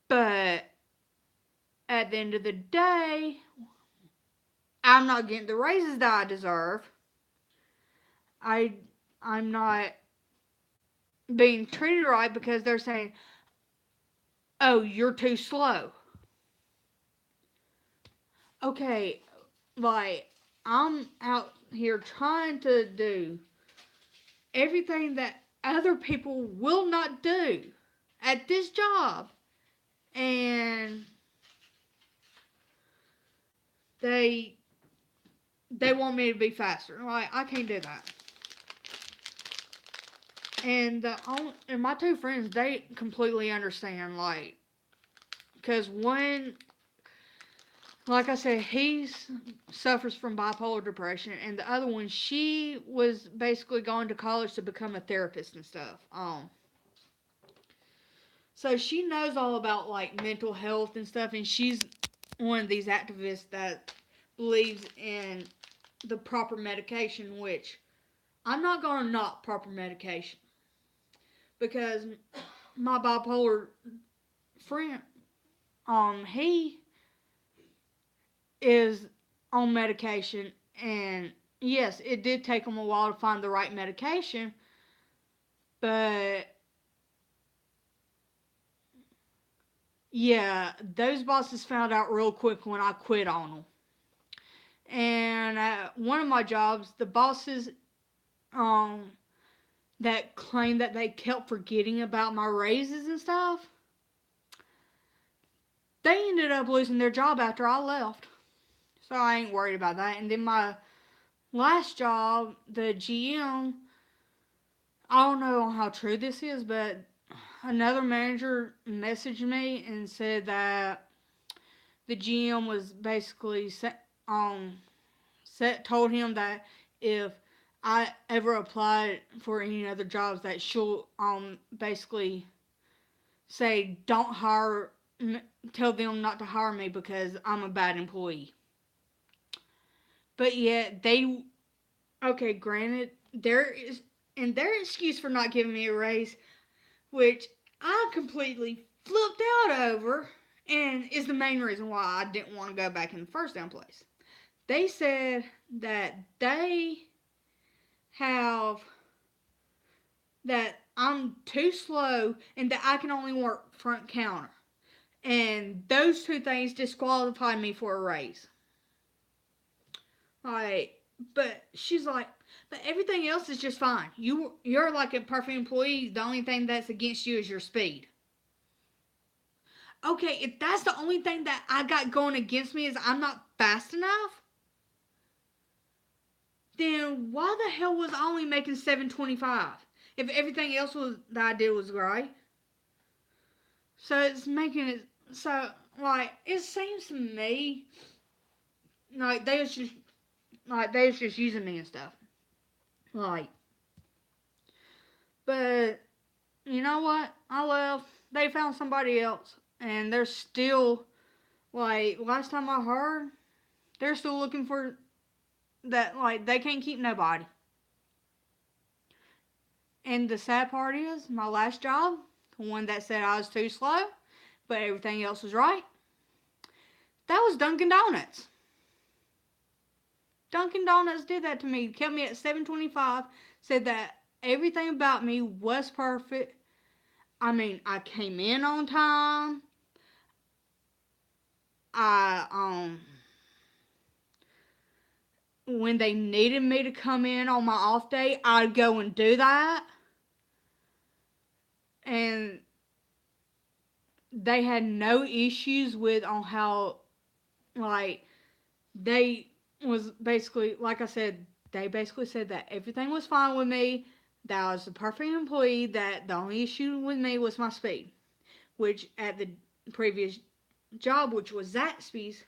But at the end of the day, I'm not getting the raises that I deserve. I I'm not being treated right because they're saying, "Oh, you're too slow." Okay, like, I'm out here trying to do everything that other people will not do at this job, and they they want me to be faster. Like, I can't do that. And my two friends, they completely understand. Like, because one, like I said, he suffers from bipolar depression, and the other one, she was basically going to college to become a therapist and stuff. So she knows all about like mental health and stuff, and she's one of these activists that believes in the proper medication, which I'm not gonna knock proper medication because my bipolar friend, he is on medication, and yes, it did take him a while to find the right medication, but yeah, those bosses found out real quick when I quit on them. And at one of my jobs, the bosses um that claimed that they kept forgetting about my raises and stuff, they ended up losing their job after I left. So I ain't worried about that. And then my last job, the GM, I don't know how true this is, but another manager messaged me and said that the GM was basically told him that if I ever applied for any other jobs, that she'll basically say don't hire, tell them not to hire me because I'm a bad employee. But yet they, okay, granted, there is, and their excuse for not giving me a raise, which I completely flipped out over, and is the main reason why I didn't want to go back in the first damn place. They said that they have that I'm too slow and that I can only work front counter. And those two things disqualified me for a raise. Like, but she's like, but everything else is just fine. You're like a perfect employee. The only thing that's against you is your speed. Okay, if that's the only thing that I got going against me is I'm not fast enough, then why the hell was I only making 725? If everything else was that I did was right. So it's making it so like it seems to me like they was just using me and stuff. Like, but you know what? I left. They found somebody else, and they're still like last time I heard, they're still looking for that. Like they can't keep nobody. And the sad part is, my last job, the one that said I was too slow, but everything else was right. That was Dunkin' Donuts. Dunkin' Donuts did that to me. Kept me at 725. Said that everything about me was perfect. I mean, I came in on time. I when they needed me to come in on my off day, I'd go and do that. And they had no issues with on how like they was basically like I said, they basically said that everything was fine with me, that I was the perfect employee, that the only issue with me was my speed. Which at the previous job, which was Zaxby's,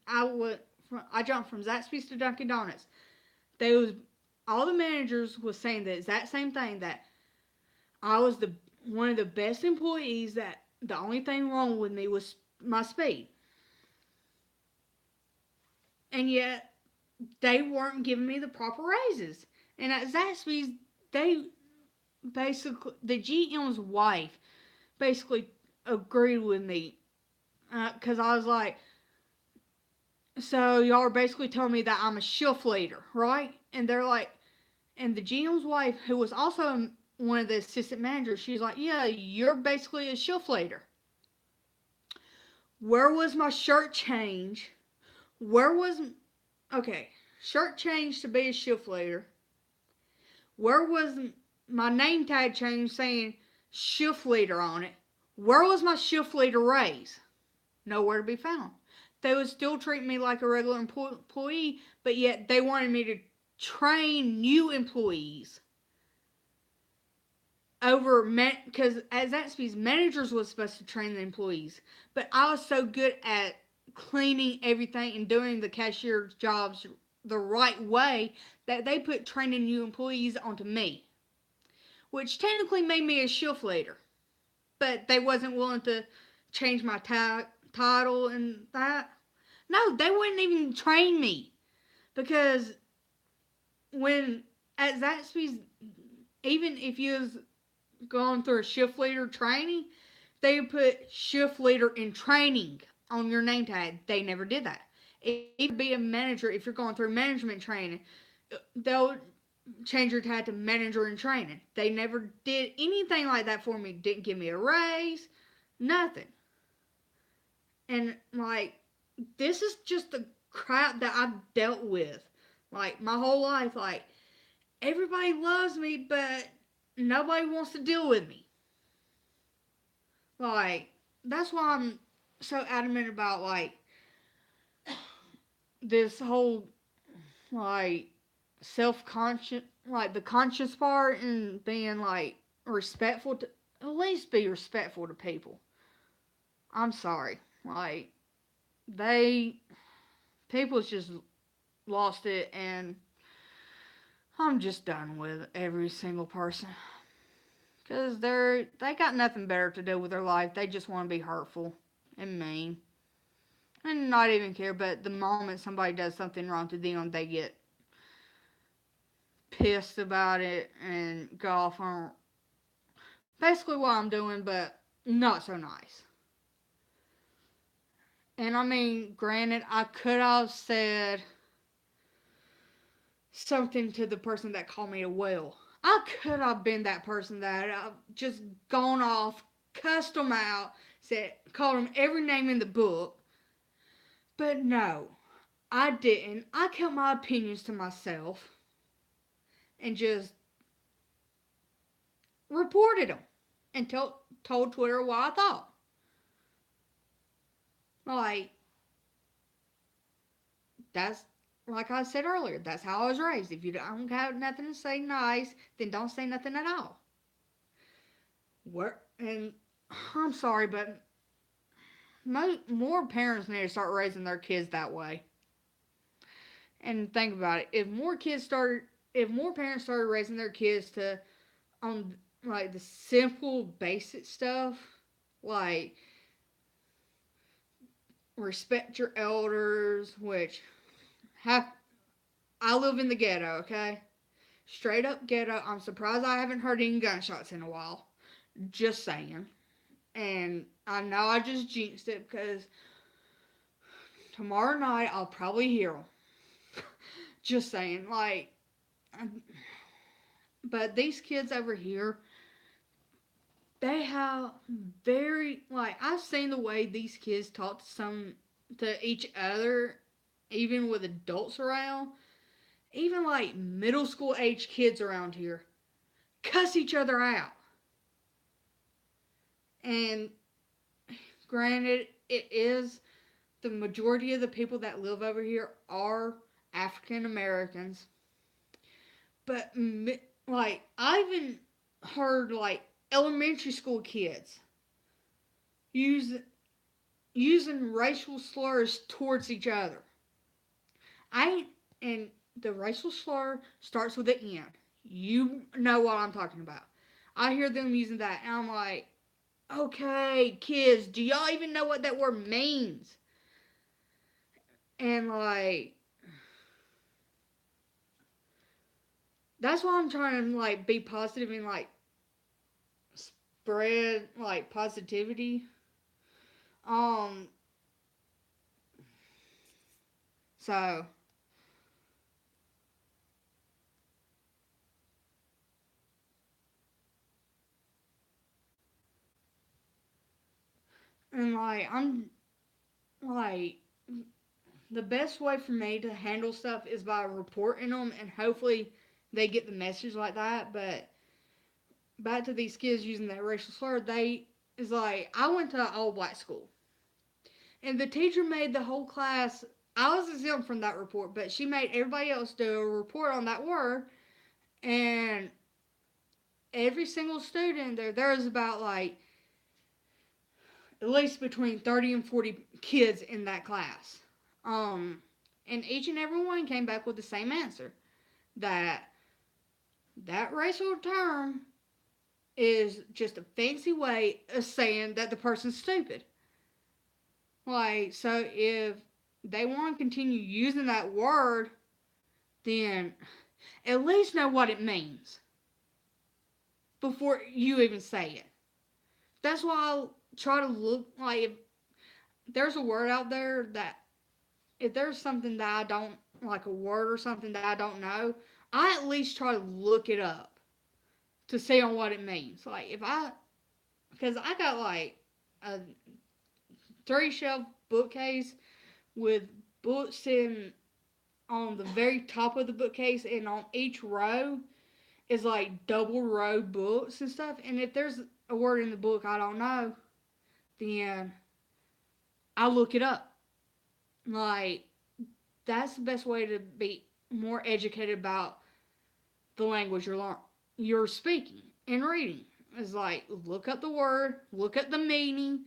I jumped from Zaxby's to Dunkin' Donuts. They was all the managers was saying the exact same thing, that I was the one of the best employees, that the only thing wrong with me was my speed. And yet they weren't giving me the proper raises. And at Zaxby's, they basically the GM's wife basically agreed with me because I was like, so y'all are basically telling me that I'm a shift leader, right? And they're like, and the GM's wife, who was also one of the assistant managers, she's like, yeah, you're basically a shift leader. Where was my shirt change? Where was, okay, shirt change to be a shift leader? Where was my name tag change saying shift leader on it? Where was my shift leader raise? Nowhere to be found. They would still treat me like a regular employee, but yet they wanted me to train new employees over because at Zaxby's, managers was supposed to train the employees, but I was so good at cleaning everything and doing the cashier jobs the right way that they put training new employees onto me, which technically made me a shift leader, but they wasn't willing to change my title and that. No, they wouldn't even train me because when at Zaxby's, even if you was going through a shift leader training, they would put shift leader in training on your name tag. They never did that. Even to be a manager, if you're going through management training, they'll change your tag to manager in training. They never did anything like that for me. Didn't give me a raise, nothing. And like, this is just the crap that I've dealt with, like my whole life. Like, everybody loves me, but nobody wants to deal with me. Like, that's why I'm so adamant about like this whole like self-conscious, like the conscious part, and being like respectful to, at least be respectful to people. I'm sorry, like they people's just lost it, and I'm just done with every single person because they got nothing better to do with their life. They just want to be hurtful and mean and not even care. But the moment somebody does something wrong to them, they get pissed about it and go off on basically what I'm doing, but not so nice. And I mean, granted, I could have said something to the person that called me a whale. I could have been that person that I've just gone off, cussed them out, Said called them every name in the book. But no, I didn't. I kept my opinions to myself and just reported them and told Twitter what I thought. Like, that's like I said earlier, that's how I was raised. If you don't have nothing to say nice, then don't say nothing at all. And I'm sorry, but more parents need to start raising their kids that way. And think about it: if more parents started raising their kids to on like the simple, basic stuff, like respect your elders, which have I live in the ghetto, okay? Straight up ghetto. I'm surprised I haven't heard any gunshots in a while. Just saying. And I know I just jinxed it because tomorrow night I'll probably hear them. Just saying. But these kids over here, they have I've seen the way these kids talk to each other, even with adults around. Even like middle school age kids around here cuss each other out. And granted, it is the majority of the people that live over here are African Americans. But I even heard like elementary school kids use, using racial slurs towards each other. I and the racial slur starts with an N. You know what I'm talking about. I hear them using that, and I'm like, okay, kids, do y'all even know what that word means? And that's why I'm trying to be positive and spread positivity. Um, so and I'm like the best way for me to handle stuff is by reporting them, and hopefully they get the message like that. But back to these kids using that racial slur, I went to an all black school, and the teacher made the whole class. I was exempt from that report, but she made everybody else do a report on that word, and every single student there was about at least between 30 and 40 kids in that class. Um, and each and every one came back with the same answer, that that racial term is just a fancy way of saying that the person's stupid. So if they want to continue using that word, then at least know what it means before you even say it. That's why I try to look if there's a word out there that if there's something that I don't like, a word or something that I don't know, I at least try to look it up to see on what it means. Because I got a 3 shelf bookcase with books in on the very top of the bookcase, and on each row is double row books and stuff. And if there's a word in the book I don't know, then I look it up. Like that's the best way to be more educated about the language you're speaking and reading. Is look up the word, look at the meaning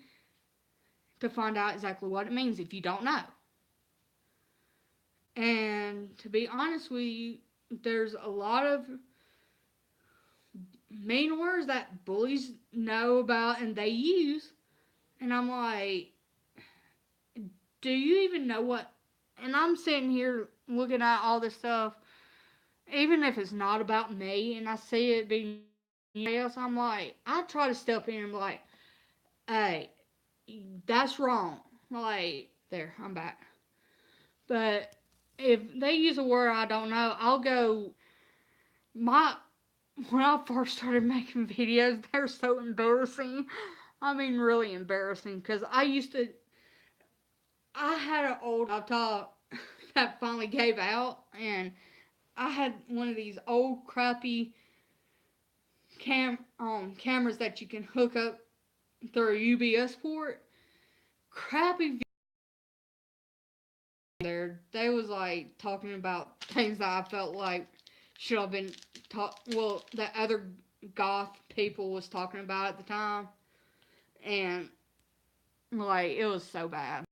to find out exactly what it means if you don't know. And to be honest with you, there's a lot of mean words that bullies know about and they use. And I'm like, do you even know what? And I'm sitting here looking at all this stuff, even if it's not about me, and I see it being else, I'm like, I try to step in and be like, hey, that's wrong. There, I'm back. But if they use a word I don't know, I'll go. My when I first started making videos, they're so embarrassing. I mean, really embarrassing because I had an old laptop that finally gave out, and I had one of these old crappy cameras that you can hook up through a UBS port. Crappy there. They was like talking about things that I felt like should have been taught. Well, that other goth people was talking about at the time, and like it was so bad.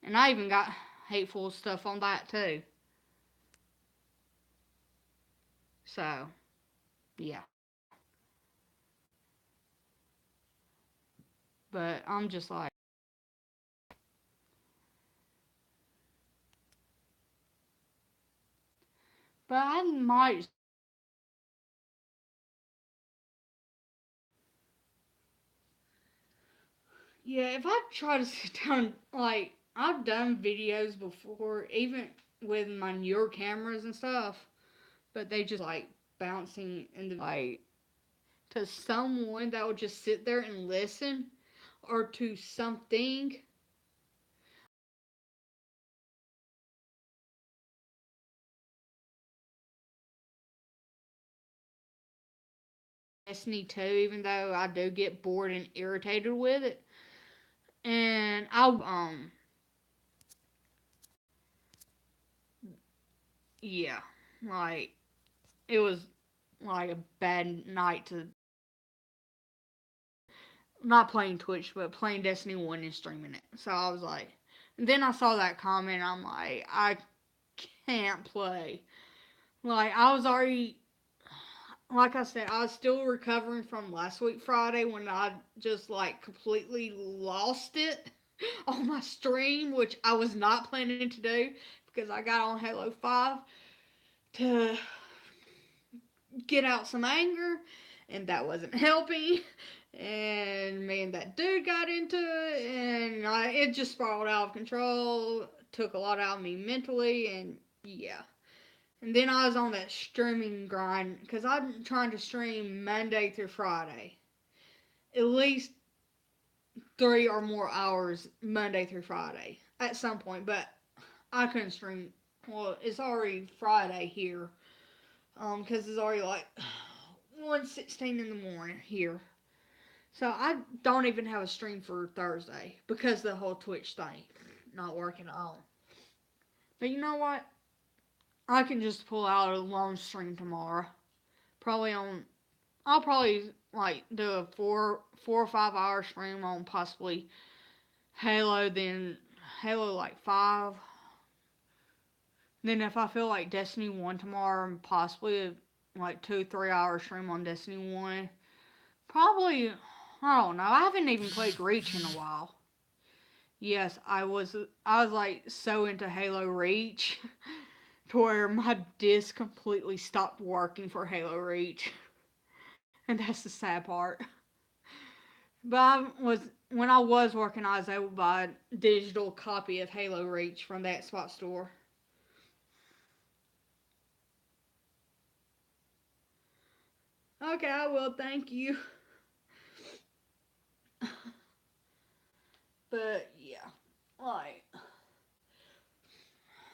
And I even got hateful stuff on that too. So yeah, but I'm just like, but I might. Yeah, if I try to sit down, like I've done videos before, even with my newer cameras and stuff, but they just like bouncing into like to someone that would just sit there and listen, or to something. Destiny 2, even though I do get bored and irritated with it, and yeah, like it was like a bad night to not playing Twitch, but playing Destiny 1 and streaming it. So I was like, and then I saw that comment. I'm like, I can't play. Like, I was already, like I said, I was still recovering from last week Friday when I just like completely lost it on my stream, which I was not planning to do because I got on Halo 5 to get out some anger, and that wasn't helping. And me and that dude got into it, and it just spiraled out of control. Took a lot out of me mentally, and yeah. And then I was on that streaming grind because I'm trying to stream Monday through Friday, at least 3 or more hours Monday through Friday at some point. But I couldn't stream. Well, it's already Friday here, because it's already like 1:16 in the morning here. So I don't even have a stream for Thursday because the whole Twitch thing not working at all. But you know what? I can just pull out a long stream tomorrow. Probably on. I'll probably like do a 4 or 5 hour stream on possibly Halo, then Halo like 5. Then if I feel like Destiny 1 tomorrow, possibly like 2 3 hour stream on Destiny 1. Probably, I don't know. I haven't even played Reach in a while. Yes, I was like so into Halo Reach to where my disc completely stopped working for Halo Reach. And that's the sad part. But when I was working, I was able to buy a digital copy of Halo Reach from the Xbox store. Okay, I will. Thank you. But yeah, like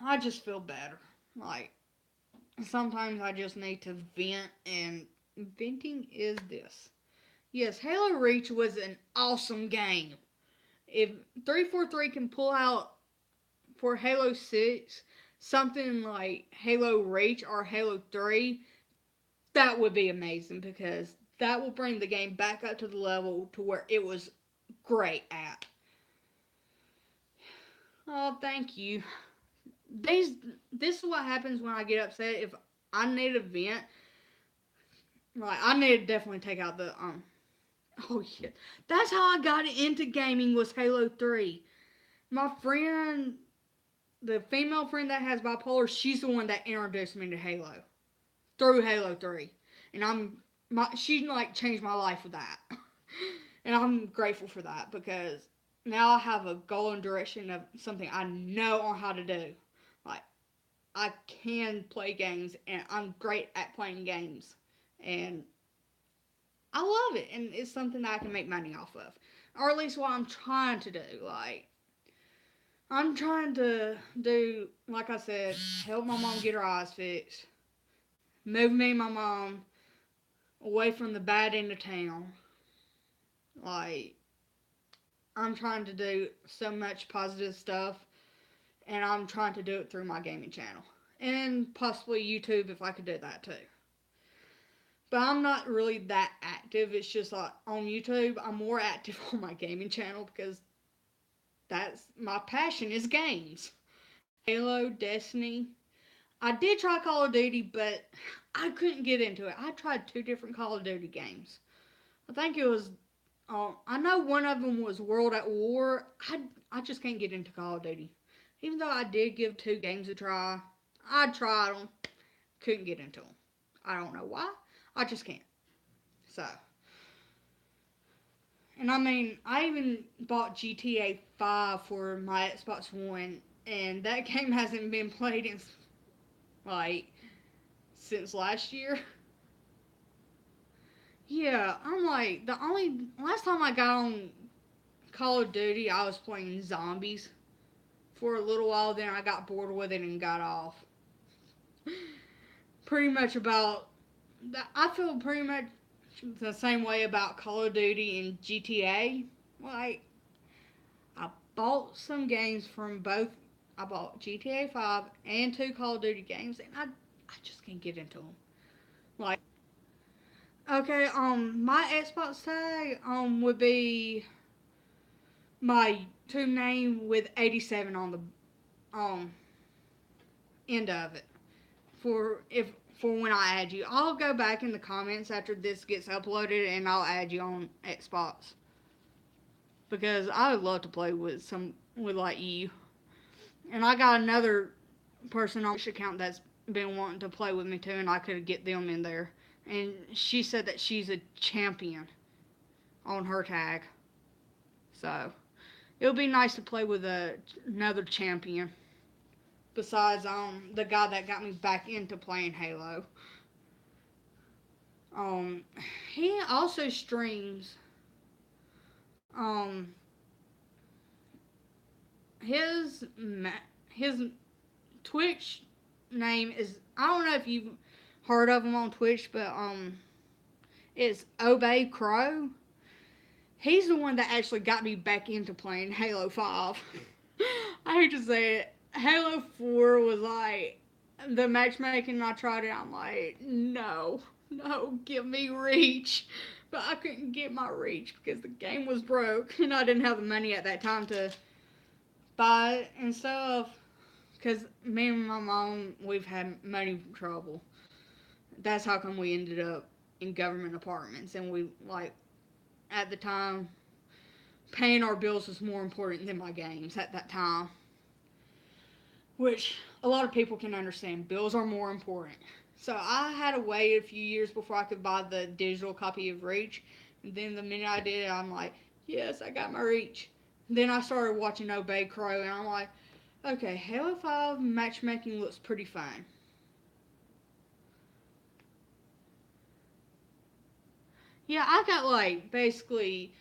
I just feel better. Like sometimes I just need to vent, and venting is this. Yes, Halo Reach was an awesome game. If 343 can pull out for Halo 6 something like Halo Reach or Halo 3, that would be amazing because that will bring the game back up to the level to where it was great at. Oh, thank you. These this is what happens when I get upset. If I need a vent, like I need to definitely take out the oh yeah. That's how I got into gaming was Halo 3. My friend, the female friend that has bipolar, she's the one that introduced me to Halo through Halo 3. And she like changed my life with that. And I'm grateful for that because now I have a goal and direction of something I know on how to do. Like I can play games and I'm great at playing games. And I love it, and it's something that I can make money off of, or at least what I'm trying to do. Like I'm trying to do, like I said, help my mom get her eyes fixed, move me and my mom away from the bad end of town. Like I'm trying to do so much positive stuff, and I'm trying to do it through my gaming channel and possibly YouTube if I could do that too. But I'm not really that active. It's just like on YouTube, I'm more active on my gaming channel because that's my passion is games. Halo, Destiny. I did try Call of Duty, but I couldn't get into it. I tried two different Call of Duty games. I think it was. I know one of them was World at War. I just can't get into Call of Duty. Even though I did give two games a try, I tried them, couldn't get into them. I don't know why. I just can't. So, and I mean, I even bought GTA 5 for my Xbox One, and that game hasn't been played in like since last year. Yeah, I'm like the only last time I got on Call of Duty, I was playing zombies for a little while. Then I got bored with it and got off. Pretty much about I feel pretty much the same way about Call of Duty and GTA. Like I bought some games from both. I bought GTA 5 and two Call of Duty games, and I just can't get into them. Like okay, my Xbox tag would be my two name with 87 on the um end of it for when I add you. I'll go back in the comments after this gets uploaded and I'll add you on Xbox because I would love to play with some with like you. And I got another person on this account that's been wanting to play with me too, and I could get them in there. And she said that she's a champion on her tag, so it'll be nice to play with another champion besides the guy that got me back into playing Halo. Um, he also streams. Um, his his Twitch name is I don't know if you've heard of him on Twitch, but it's Obey Crow. He's the one that actually got me back into playing Halo 5. I hate to say it. Halo 4 was like the matchmaking I tried it. I'm like, no, no, give me reach. But I couldn't get my reach because the game was broke and I didn't have the money at that time to buy it and stuff. Because me and my mom, we've had money trouble. That's how come we ended up in government apartments. And we, like, at the time, paying our bills was more important than my games at that time. Which a lot of people can understand. Bills are more important. So I had to wait a few years before I could buy the digital copy of Reach. And then the minute I did it, I'm like, yes, I got my Reach. Then I started watching Obey Crow, and I'm like, okay, Halo 5 matchmaking looks pretty fine. Yeah, I got like basically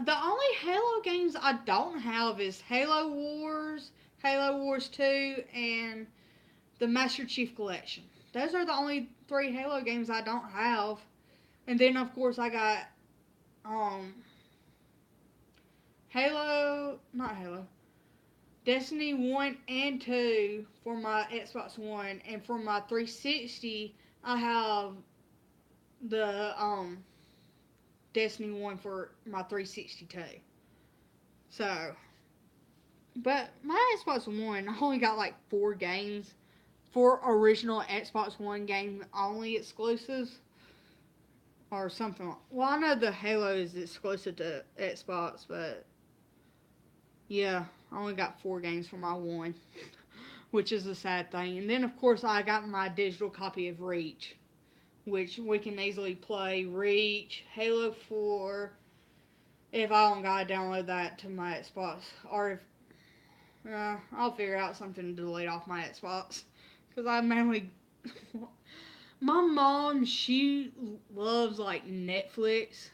the only Halo games I don't have is Halo Wars, Halo Wars 2, and the Master Chief Collection. Those are the only three Halo games I don't have. And then of course I got um not Halo, Destiny 1 and 2 for my Xbox One, and for my 360 I have the Destiny 1 for my 362. So, but my Xbox One, I only got like four games, four original Xbox One game only exclusives, or something. Well, I know the Halo is exclusive to Xbox, but yeah, I only got four games for my one, which is a sad thing. And then, of course, I got my digital copy of Reach, which we can easily play Reach, Halo 4, if I don't gotta download that to my Xbox, or if I'll figure out something to delete off my Xbox, because I mainly My mom, she loves like Netflix.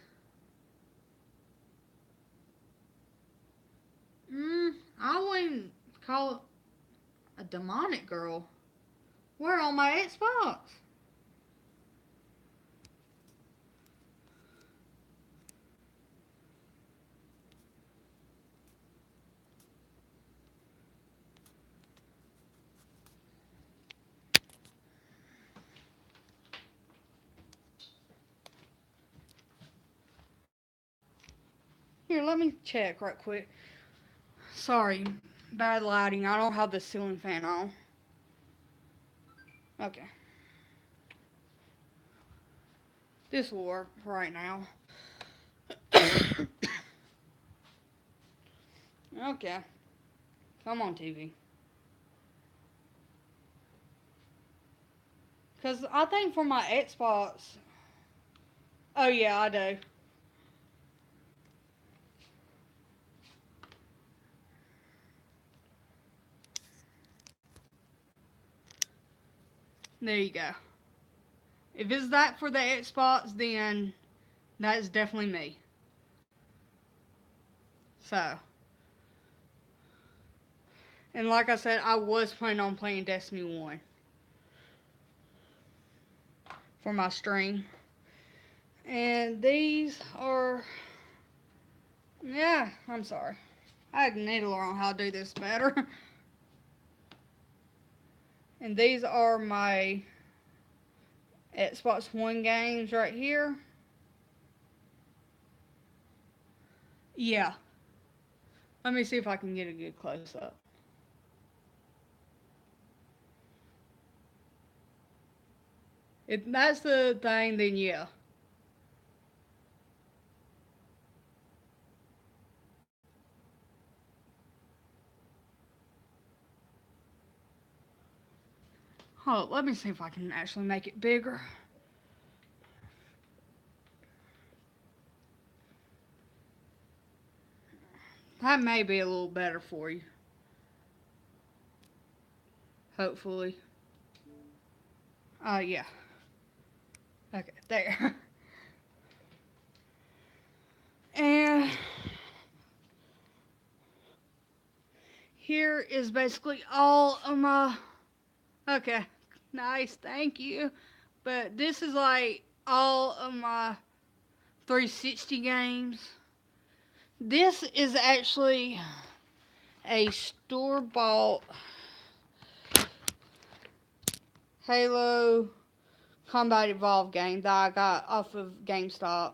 I wouldn't call it a demonic girl. We're on my Xbox. Here, let me check right quick. Sorry, bad lighting. I don't have the ceiling fan on. Okay, this will work right now. Okay, come on, TV. Because I think for my Xbox. Oh, yeah, I do. There you go. If it's that for the Xbox, then that is definitely me. So, and like I said, I was planning on playing Destiny 1 for my stream. And these are, yeah, I'm sorry. I need to learn how to do this better. And these are my Xbox One games right here. Yeah. Let me see if I can get a good close up. If that's the thing, then yeah. Oh, let me see if I can actually make it bigger. That may be a little better for you. Hopefully. Yeah. Okay, there. And here is basically all of my. Okay, nice, thank you. But this is like all of my 360 games. This is actually a store bought Halo Combat Evolved game that I got off of GameStop.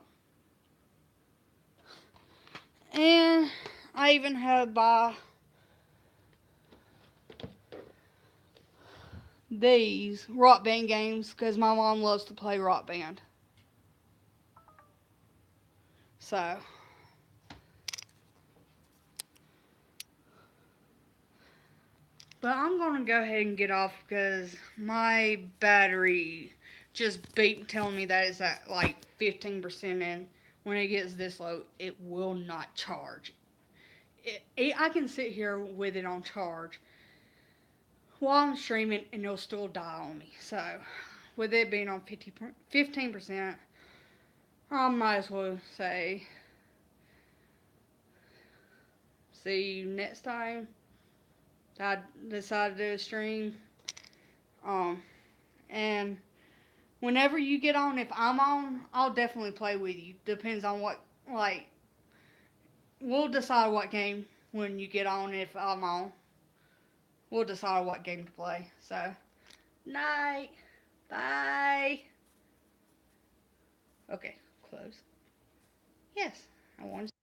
And I even had buy these Rock Band games because my mom loves to play Rock Band. So, but I'm going to go ahead and get off because my battery just beeped telling me that it's at like 15%, and when it gets this low, it will not charge. I can sit here with it on charge while I'm streaming and it'll still die on me. So, with it being on 15%, I might as well say, see you next time I decide to do a stream. Um, and whenever you get on, if I'm on, I'll definitely play with you. Depends on what, like, we'll decide what game when you get on. If I'm on, we'll decide what game to play. So, night. Bye. Okay, close. Yes, I want to.